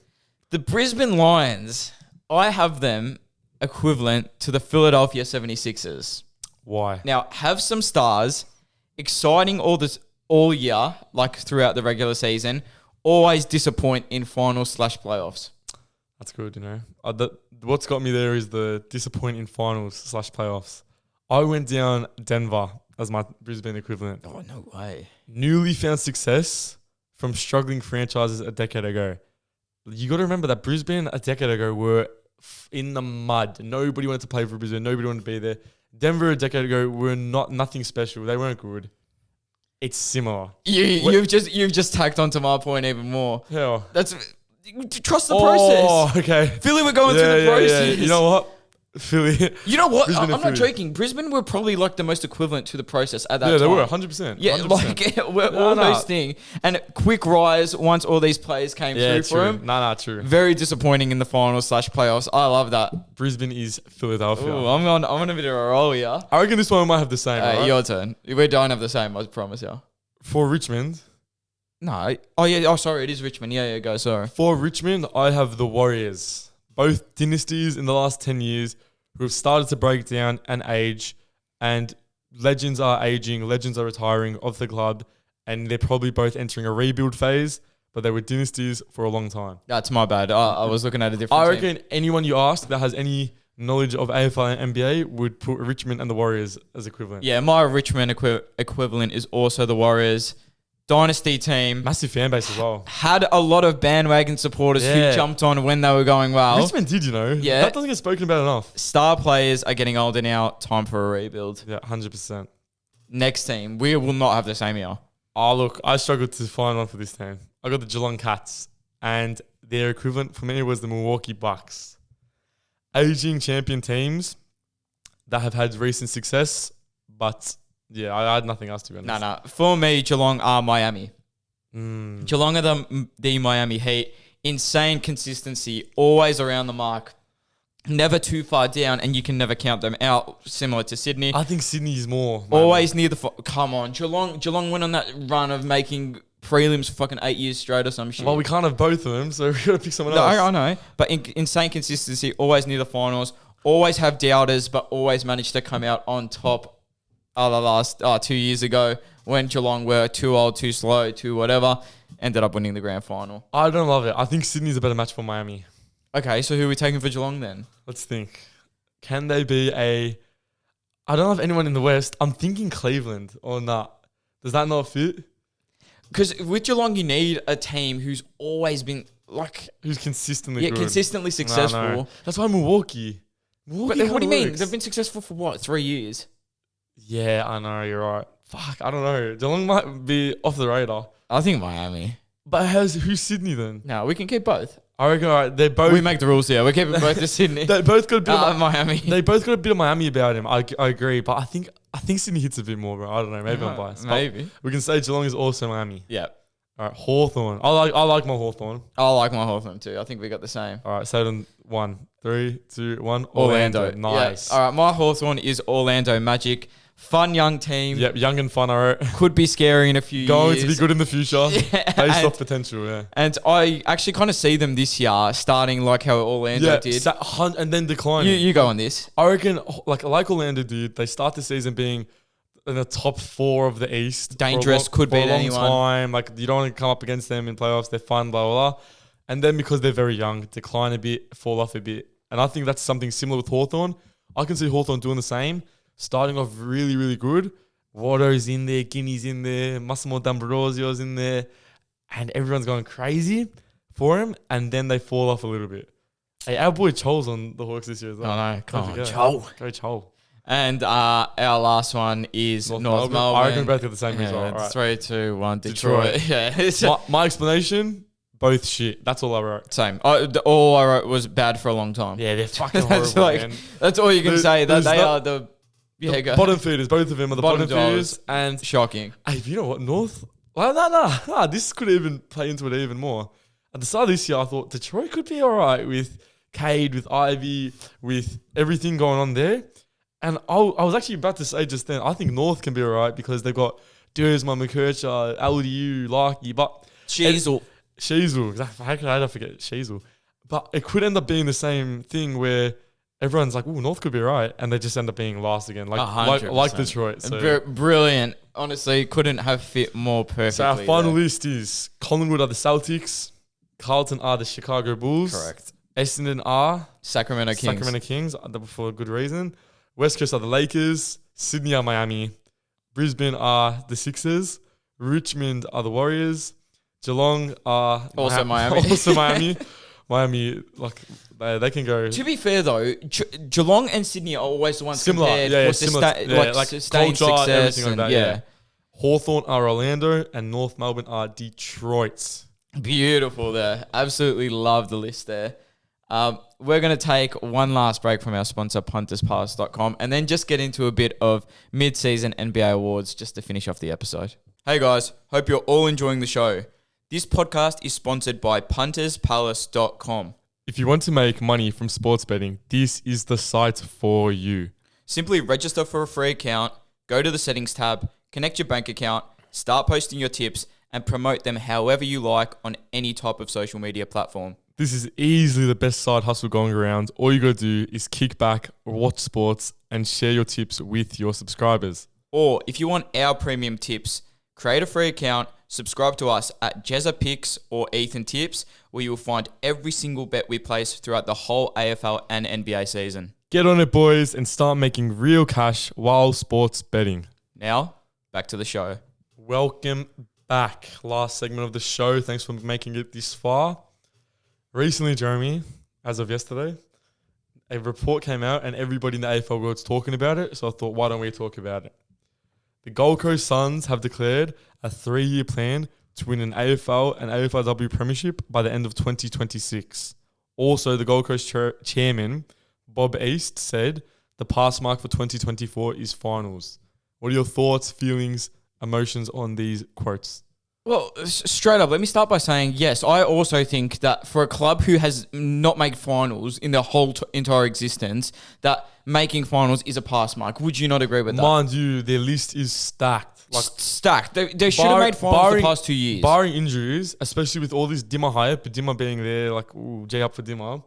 The Brisbane Lions. I have them equivalent to the Philadelphia 76ers. Why? Now, have some stars, exciting all year, like throughout the regular season, always disappoint in finals/playoffs. That's good, you know. What's got me there is the disappointing finals/playoffs. I went down Denver as my Brisbane equivalent. Oh, no way. Newly found success from struggling franchises a decade ago. You got to remember that Brisbane a decade ago were in the mud. Nobody wanted to play for Brisbane. Nobody wanted to be there. Denver a decade ago were nothing special. They weren't good. It's similar. You've just tacked onto my point even more. Yeah. Trust the process. Oh, okay. Philly were going through the process. Yeah. You know what? Philly. You know what? I'm not joking. Brisbane were probably like the most equivalent to the process at that time. Yeah, they were 100%. Yeah, 100%. like we're all those things. And quick rise once all these players came through for him. True. Very disappointing in the finals/playoffs. I love that. Brisbane is Philadelphia. Ooh, I'm on a bit of a roll here. I reckon this one might have the same. Right? Your turn. We don't have the same, I promise you. For Richmond, No. Oh, yeah. Oh, sorry. It is Richmond. Yeah, go. Sorry. I have the Warriors. Both dynasties in the last 10 years who have started to break down and age, and legends are aging, legends are retiring of the club, and they're probably both entering a rebuild phase, but they were dynasties for a long time. That's my bad. I was looking at a different I team. reckon anyone you ask that has any knowledge of AFL and NBA would put Richmond and the Warriors as equivalent. Yeah, my Richmond equivalent is also the Warriors. Dynasty team. Massive fan base as well. Had a lot of bandwagon supporters who jumped on when they were going well. Richmond did, Yeah. That doesn't get spoken about enough. Star players are getting older now. Time for a rebuild. Yeah, 100%. Next team. We will not have the same year. Oh, look, I struggled to find one for this team. I got the Geelong Cats, and their equivalent for me was the Milwaukee Bucks. Aging champion teams that have had recent success, but yeah, I had nothing else to be honest. No. For me, Geelong are Miami. Geelong are the Miami Heat. Insane consistency, always around the mark. Never too far down, and you can never count them out, similar to Sydney. I think Sydney's more. Always near the... Come on. Geelong went on that run of making prelims for fucking 8 years straight or some shit. Well, we can't have both of them, so we got to pick someone No, else. I know. But insane consistency, always near the finals. Always have doubters, but always manage to come out on top. The last 2 years ago, when Geelong were too old, too slow, too whatever, ended up winning the grand final. I don't love it. I think Sydney's a better match for Miami. Okay, so who are we taking for Geelong then? Let's think. Can they be a... I don't have anyone in the West. I'm thinking Cleveland or not. Does that not fit? Because with Geelong, you need a team who's always been like... Who's consistently good. Consistently successful. No. That's why Milwaukee. But what do you mean? They've been successful for what, 3 years? Yeah, I know. You're right. Fuck, I don't know. Geelong might be off the radar. I think Miami. But who's Sydney then? No, we can keep both. I reckon, all right, they're both... We make the rules here. We're keeping both to Sydney. They both got a bit of Miami. They both got a bit of Miami about him. I agree, but I think Sydney hits a bit more, bro. I don't know. Maybe I'm biased. Maybe. But we can say Geelong is also Miami. Yeah. All right, Hawthorn. I like my Hawthorn. I like my Hawthorn too. I think we got the same. All right, say it in 1, 3, 2, 1. Orlando. Nice. Yeah. All right, my Hawthorn is Orlando Magic. Fun young team. Yep, young and fun, I wrote. Could be scary in a few Going years. to be good in the future. Yeah, based off potential, yeah. And I actually kind of see them this year starting like how Orlando did. And then declining. You go on this. I reckon, like Orlando did, they start the season being in the top 4 of the East. Dangerous, could beat anyone. For a long time. Like, you don't want to come up against them in playoffs. They're fun, blah, blah, blah. And then because they're very young, decline a bit, fall off a bit. And I think that's something similar with Hawthorn. I can see Hawthorn doing the same. Starting off really, really good. Watto's in there, Guinea's in there, Massimo D'Ambrosio's in there, and everyone's going crazy for him, and then they fall off a little bit. Hey, our boy Chol's on the Hawks this year as well. I know, come on, Chol. Go Chol. And our last one is North Melbourne. I reckon we both got the same result. Right. 3, 2, 1, Detroit. Yeah. my explanation, both shit. That's all I wrote. Same. All I wrote was bad for a long time. Yeah, they're fucking horrible, man. That's all you can say. That they are the... Yeah, the bottom feeders, both of them are the bottom feeders. And shocking. Hey, you know what? North... No. This could even play into it even more. At the start of this year, I thought Detroit could be all right with Cade, with Ivy, with everything going on there. And I was actually about to say just then, I think North can be all right because they've got Dursma, McKercher, LDU, Larky, but... Sheasel. Exactly. How could I forget Sheasel? But it could end up being the same thing where... Everyone's like, "Ooh, North could be right," and they just end up being last again, like Detroit. So. Brilliant. Honestly, couldn't have fit more perfectly. So our final list is Collingwood are the Celtics, Carlton are the Chicago Bulls, correct. Essendon are Sacramento Kings, for a good reason. West Coast are the Lakers, Sydney are Miami, Brisbane are the Sixers, Richmond are the Warriors, Geelong are also Miami. Miami, like they can go. To be fair though, Geelong and Sydney are always the ones similar, compared for like sustained culture, success, everything like that. yeah. Yeah. Hawthorn are Orlando, and North Melbourne are Detroit. Beautiful there. Absolutely love the list there. We're going to take one last break from our sponsor, punterspass.com, and then just get into a bit of mid-season NBA awards just to finish off the episode. Hey guys, hope you're all enjoying the show. This podcast is sponsored by punterspalace.com. If you want to make money from sports betting, this is the site for you. Simply register for a free account, go to the settings tab, connect your bank account, start posting your tips, and promote them however you like on any type of social media platform. This is easily the best side hustle going around. All you got to do is kick back, watch sports, and share your tips with your subscribers. Or if you want our premium tips, create a free account, subscribe to us at Jezza Picks or Ethan Tips, where you will find every single bet we place throughout the whole AFL and NBA season. Get on it, boys, and start making real cash while sports betting. Now, back to the show. Welcome back. Last segment of the show. Thanks for making it this far. Recently, Jeremy, as of yesterday, a report came out and everybody in the AFL world's talking about it. So I thought, why don't we talk about it? The Gold Coast Suns have declared a 3-year plan to win an AFL and AFLW premiership by the end of 2026. Also, the Gold Coast chairman, Bob East, said the pass mark for 2024 is finals. What are your thoughts, feelings, emotions on these quotes? Well, straight up, let me start by saying, yes, I also think that for a club who has not made finals in their whole entire existence, that making finals is a pass mark. Would you not agree with that? Mind you, their list is stacked. Stacked. They should have made finals the past 2 years. Barring injuries, especially with all this Dimmer hype, but Dimmer being there, like, ooh, J up for Dimmer,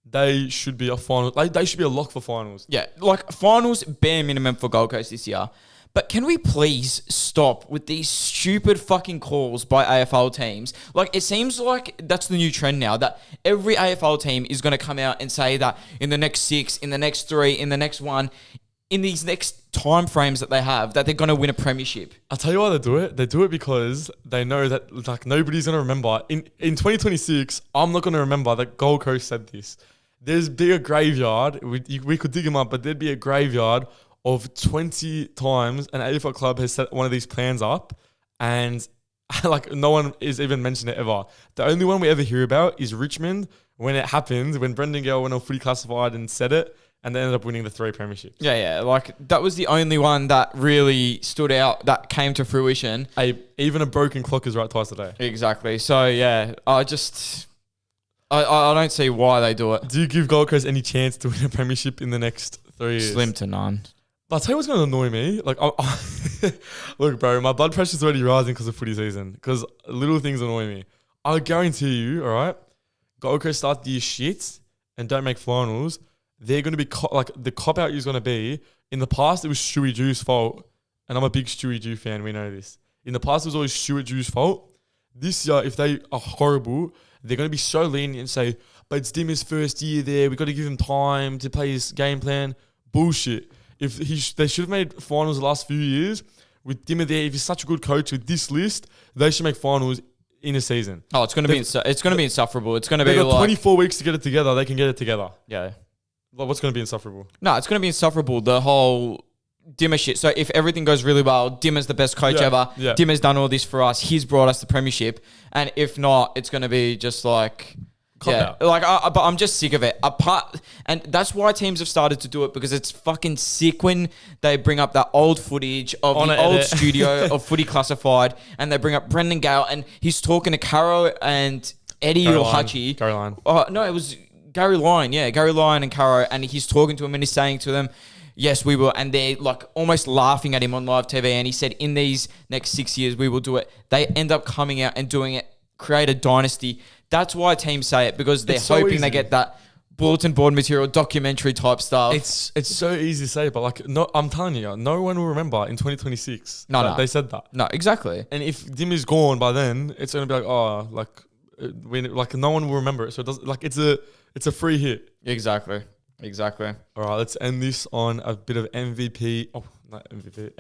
they should be a final. They should be a lock for finals. Yeah, like finals, bare minimum for Gold Coast this year. But can we please stop with these stupid fucking calls by AFL teams? Like, it seems like that's the new trend now, that every AFL team is going to come out and say that in the next 6, in the next 3, in the next 1, in these next time frames that they have, that they're going to win a premiership. I'll tell you why they do it. They do it because they know that like nobody's going to remember. In 2026, I'm not going to remember that Gold Coast said this. There'd be a graveyard. We could dig them up, but there'd be a graveyard of 20 times an AFL club has set one of these plans up and like no one is even mentioned it ever. The only one we ever hear about is Richmond when it happened, when Brendan Gale went on Footy Classified and said it, and they ended up winning the 3 premierships. Yeah, like that was the only one that really stood out, that came to fruition. Even a broken clock is right twice a day. Exactly. So yeah, I don't see why they do it. Do you give Gold Coast any chance to win a premiership in the next 3 years? Slim to none. But I'll tell you what's going to annoy me. Like, look, bro, my blood pressure's already rising because of footy season. Because little things annoy me. I guarantee you, all right, Gold Coast start the year shit and don't make finals. They're going to be, the cop-out is going to be, in the past, it was Stewie Jew's fault. And I'm a big Stewie Jew fan, we know this. In the past, it was always Stewie Jew's fault. This year, if they are horrible, they're going to be so lenient and say, but it's Dimmer's first year there. We've got to give him time to play his game plan. Bullshit. If they should have made finals the last few years with Dimmer there. If he's such a good coach with this list, they should make finals in a season. Oh, it's going to be insufferable. It's going to be they've got like 24 weeks to get it together. They can get it together. Yeah. Like, what's going to be insufferable? No, it's going to be insufferable. The whole Dimmer shit. So if everything goes really well, Dimmer's the best coach ever. Yeah. Dimmer's done all this for us. He's brought us the premiership. And if not, it's going to be just like. Cop out. But I'm just sick of it. And that's why teams have started to do it, because it's fucking sick when they bring up that old footage of the old studio of Footy Classified, and they bring up Brendan Gale, and he's talking to Caro and Eddie or Hutchie. Gary Lyon. No, it was Gary Lyon. Yeah, Gary Lyon and Caro, and he's talking to him and he's saying to them, yes, we will. And they're like almost laughing at him on live TV. And he said, in these next 6 years, we will do it. They end up coming out and doing it, create a dynasty. That's why teams say it, because they're hoping they get that bulletin board material, documentary type stuff. It's so easy to say, but like, no, I'm telling you, no one will remember in 2026. No. They said that. No, exactly. And if Dimmer's gone by then, it's going to be like, oh, like no one will remember it. So it doesn't, like, it's a free hit. Exactly. All right, let's end this on a bit of MVP. Oh, not MVP.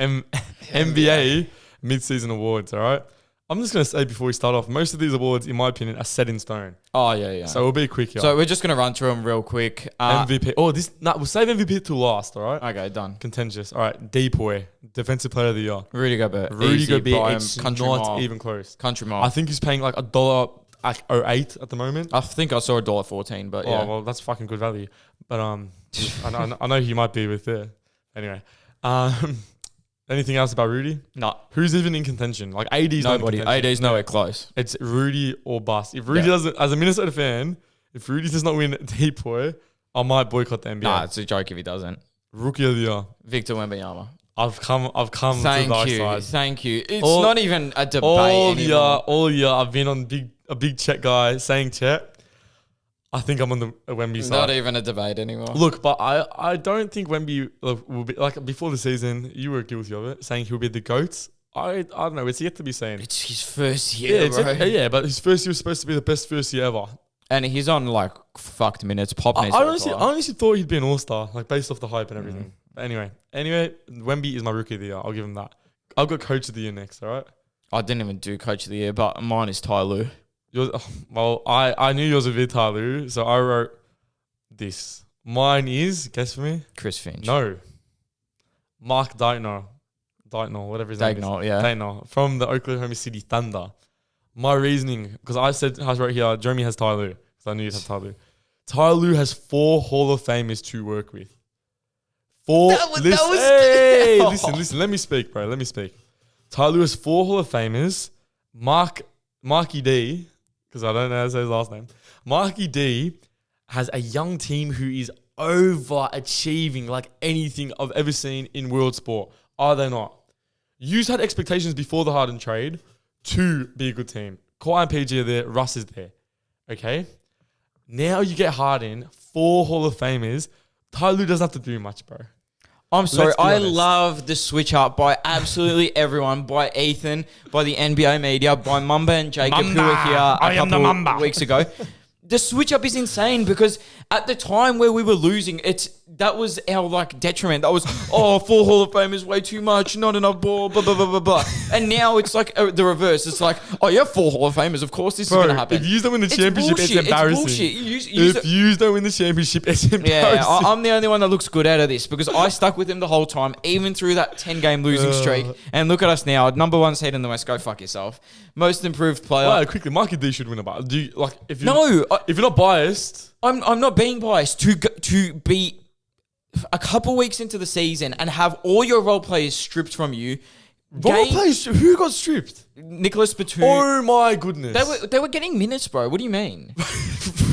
NBA mid-season awards. All right. I'm just going to say before we start off, most of these awards, in my opinion, are set in stone. Oh, yeah. So we'll be quick here. So we're just going to run through them real quick. MVP. We'll save MVP till last, all right? Okay, done. Contentious. All right, Depoy, Defensive Player of the Year. Rudy Gobert. Rudy Gobert, it's country not mile. even close. Country mile. I think he's paying like $1.08 at the moment. I think I saw $1.14, but yeah. Oh, well, that's fucking good value. But I know he might be with there. Anyway. Anything else about Rudy? No. Who's even in contention? Like AD's nobody. AD's nowhere close. It's Rudy or bust. If Rudy doesn't, as a Minnesota fan, if Rudy does not win Depoy, I might boycott the NBA. Nah, it's a joke if he doesn't. Rookie of the Year. Victor Wembanyama. I've come to the Thank dark you. side. Thank you. It's not even a debate anymore. All year, I've been on a big Chet guy saying Chet. I think I'm on the Wemby side. Not even a debate anymore. Look, but I don't think Wemby will be like before the season. You were guilty of it, saying he'll be the GOAT. I don't know. It's yet to be seen. It's his first year, bro. But his first year was supposed to be the best first year ever. And he's on like fucked minutes. Pop. I honestly thought he'd be an all-star, like based off the hype and everything. But anyway, Wemby is my rookie of the year. I'll give him that. I've got coach of the year next. All right. I didn't even do coach of the year, but mine is Ty Lue. I knew yours would be Ty Lue, so I wrote this. Mine is, guess for me? Chris Finch. No. Mark Daigneault, whatever his name is. Daigneault, from the Oklahoma City Thunder. My reasoning, because I wrote here, Jeremy has Ty Lue, because I knew you'd have Ty Lue. Ty Lue has 4 Hall of Famers to work with. Listen, let me speak, bro. Let me speak. Ty Lue has 4 Hall of Famers. Marky D, because I don't know how to say his last name. Marky D has a young team who is overachieving like anything I've ever seen in world sport. Are they not? You've had expectations before the Harden trade to be a good team. Kawhi and PG are there. Russ is there. Okay? Now you get Harden, 4 Hall of Famers. Ty Lue doesn't have to do much, bro. I'm sorry. I love the switch up by absolutely everyone, by Ethan, by the NBA media, by Mamba and Jacob, who were here a couple of weeks ago. The switch up is insane because at the time where we were losing, that was our like detriment. That was 4 Hall of Famers, way too much, not enough ball, blah blah blah blah blah. And now it's like the reverse. It's like, 4 Hall of Famers, of course this is gonna happen. If you don't win the championship, it's embarrassing. It's bullshit. If you don't win the championship, it's embarrassing. Yeah, I'm the only one that looks good out of this because I stuck with him the whole time, even through that 10-game losing streak. And look at us now, number 1 seed in the West. Go fuck yourself. Most improved player. Well, quickly, Marky D should win about. Do you like if you if you're not biased? I'm not being biased. To be a couple weeks into the season and have all your role players stripped from you. Role players? Who got stripped? Nicholas Batum. Oh my goodness! They were getting minutes, bro. What do you mean?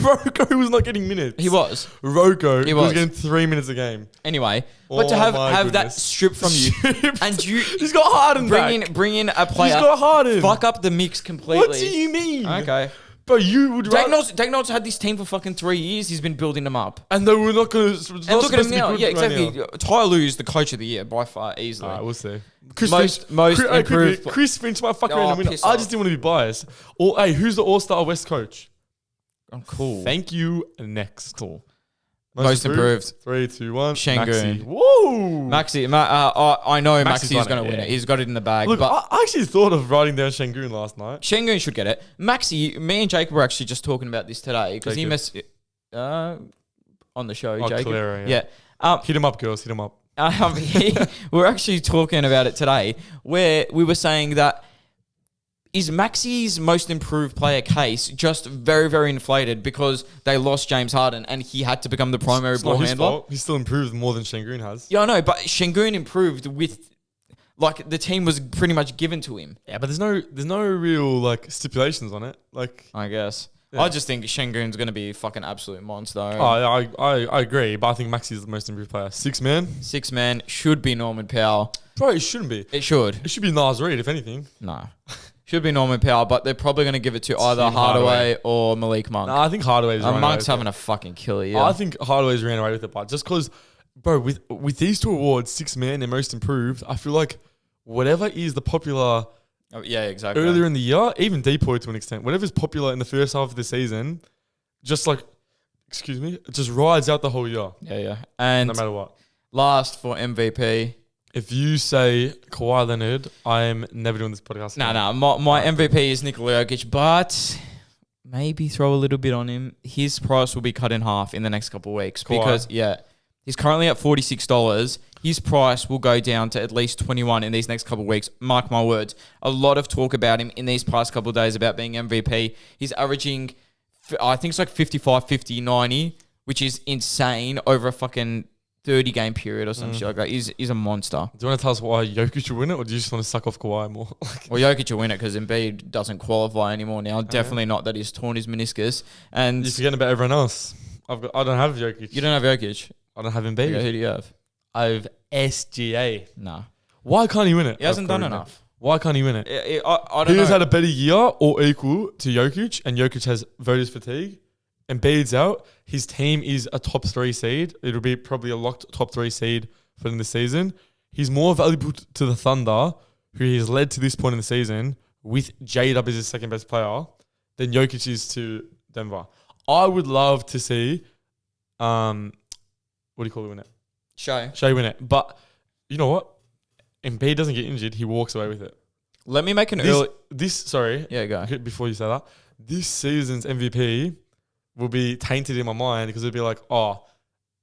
Rocco was not getting minutes. He was. Rocco was getting 3 minutes a game. Anyway, but to have that stripped from you, and he's got Harden bring in a player. He's got Harden. Fuck up the mix completely. What do you mean? Okay. But you would Daigneault's had this team for fucking 3 years. He's been building them up. And they were not going to... And look at him now. Yeah, exactly. Right, Ty Lue is the coach of the year by far, easily. All right, we'll see. Most improved... Chris Finch might fuck around and win. I just didn't want to be biased. Who's the All-Star West coach? I'm cool. Thank you. Next. Cool. Most improved. 3, 2, 1. Sengun. Whoa! Maxi. I know Maxi is going to win it. He's got it in the bag. Look, but I actually thought of writing down Sengun last night. Sengun should get it. Maxi, me and Jacob were actually just talking about this today because he messed on the show, Jacob. Clara, yeah. Hit him up, girls. Hit him up. We're actually talking about it today where we were saying that is Maxi's most improved player case just very, very inflated because they lost James Harden and he had to become the primary ball handler? Fault. He still improved more than Sengun has. Yeah, I know, but Sengun improved with, like, the team was pretty much given to him. Yeah, but there's no real, like, stipulations on it. Like, I guess. Yeah. I just think Sengun's going to be a fucking absolute monster. I agree, but I think Maxi's the most improved player. 6 man? 6 man should be Norman Powell. Bro, it shouldn't be. It should. It should be Nas Reed, if anything. No. Should be Norman Powell, but they're probably going to give it to either Hardaway or Malik Monk. No, I think Hardaway's running Monk's having a fucking killer year. I think Hardaway's ran away with it, but just because, bro, with these 2 awards, 6 man and most improved, I feel like whatever is the popular... Oh, yeah, exactly. Earlier in the year, even Depoy to an extent, whatever's popular in the first half of the season, just like, it just rides out the whole year. Yeah. And no matter what. Last for MVP... If you say Kawhi Leonard, I am never doing this podcast again. No. My MVP is Nikola Jokic, but maybe throw a little bit on him. His price will be cut in half in the next couple of weeks because, he's currently at $46. His price will go down to at least $21 in these next couple of weeks. Mark my words. A lot of talk about him in these past couple of days about being MVP. He's averaging, I think it's like 55, 50, 90, which is insane over a fucking 30-game period or some shit like that. He's a monster. Do you want to tell us why Jokic will win it, or do you just want to suck off Kawhi more? Well, Jokic will win it because Embiid doesn't qualify anymore now. Definitely not that he's torn his meniscus. And you're forgetting about everyone else. I don't have Jokic. You don't have Jokic? I don't have Embiid. Okay, who do you have? I have SGA. Nah. Why can't he win it? He hasn't done enough. Why can't he win it? I don't He know. has had a better year or equal to Jokic, and Jokic has voters fatigue. Embiid's out. His team is a top 3 seed. It'll be probably a locked top 3 seed for the season. He's more valuable to the Thunder, who he has led to this point in the season with J-Dub as his second best player, than Jokic is to Denver. I would love to see, what do you call it, win it? Shea win it. But you know what? Embiid doesn't get injured. He walks away with it. Let me make an Sorry. Yeah, go. Before you say that, this season's MVP will be tainted in my mind because it'll be like, oh,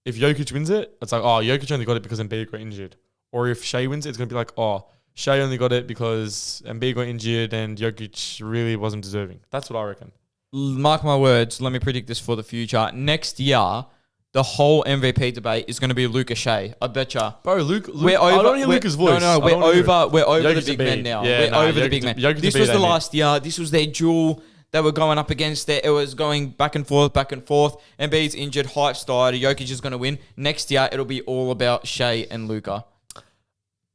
if Jokic wins it, it's like, oh, Jokic only got it because Embiid got injured. Or if Shea wins it, it's going to be like, oh, Shea only got it because Embiid got injured and Jokic really wasn't deserving. That's what I reckon. Mark my words. Let me predict this for the future. Next year, the whole MVP debate is going to be Luka Shea. I betcha. Bro, Luke We're over, I don't hear Luka's voice. No, we're over Jokic the big men now. Yeah, we're over the big men. This was the last year. This was their duel. They were going up against it. It was going back and forth, back and forth. Embiid's injured. Hype started. Jokic is going to win. Next year, it'll be all about Shea and Luka.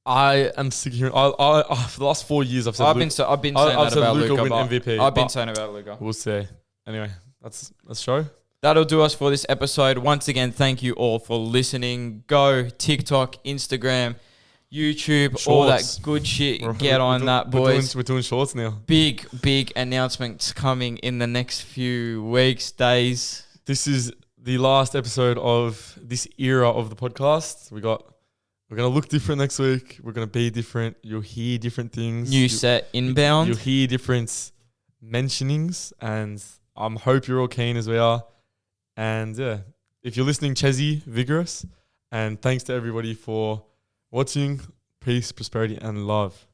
I am sick of hearing. For the last 4 years, I've said I've been saying that about Luka. Win MVP. I've been saying about Luka. We'll see. Anyway, let's show. That'll do us for this episode. Once again, thank you all for listening. Go TikTok, Instagram, YouTube, shorts. All that good shit. Get on that, boys. We're doing shorts now. Big announcements coming in the next few weeks, days. This is the last episode of this era of the podcast. We're going to look different next week. We're going to be different. You'll hear different things. New set inbound. You'll hear different mentionings, and I hope you're all keen as we are. And yeah, if you're listening, Chezzy, vigorous. And thanks to everybody for watching. Peace, prosperity, and love.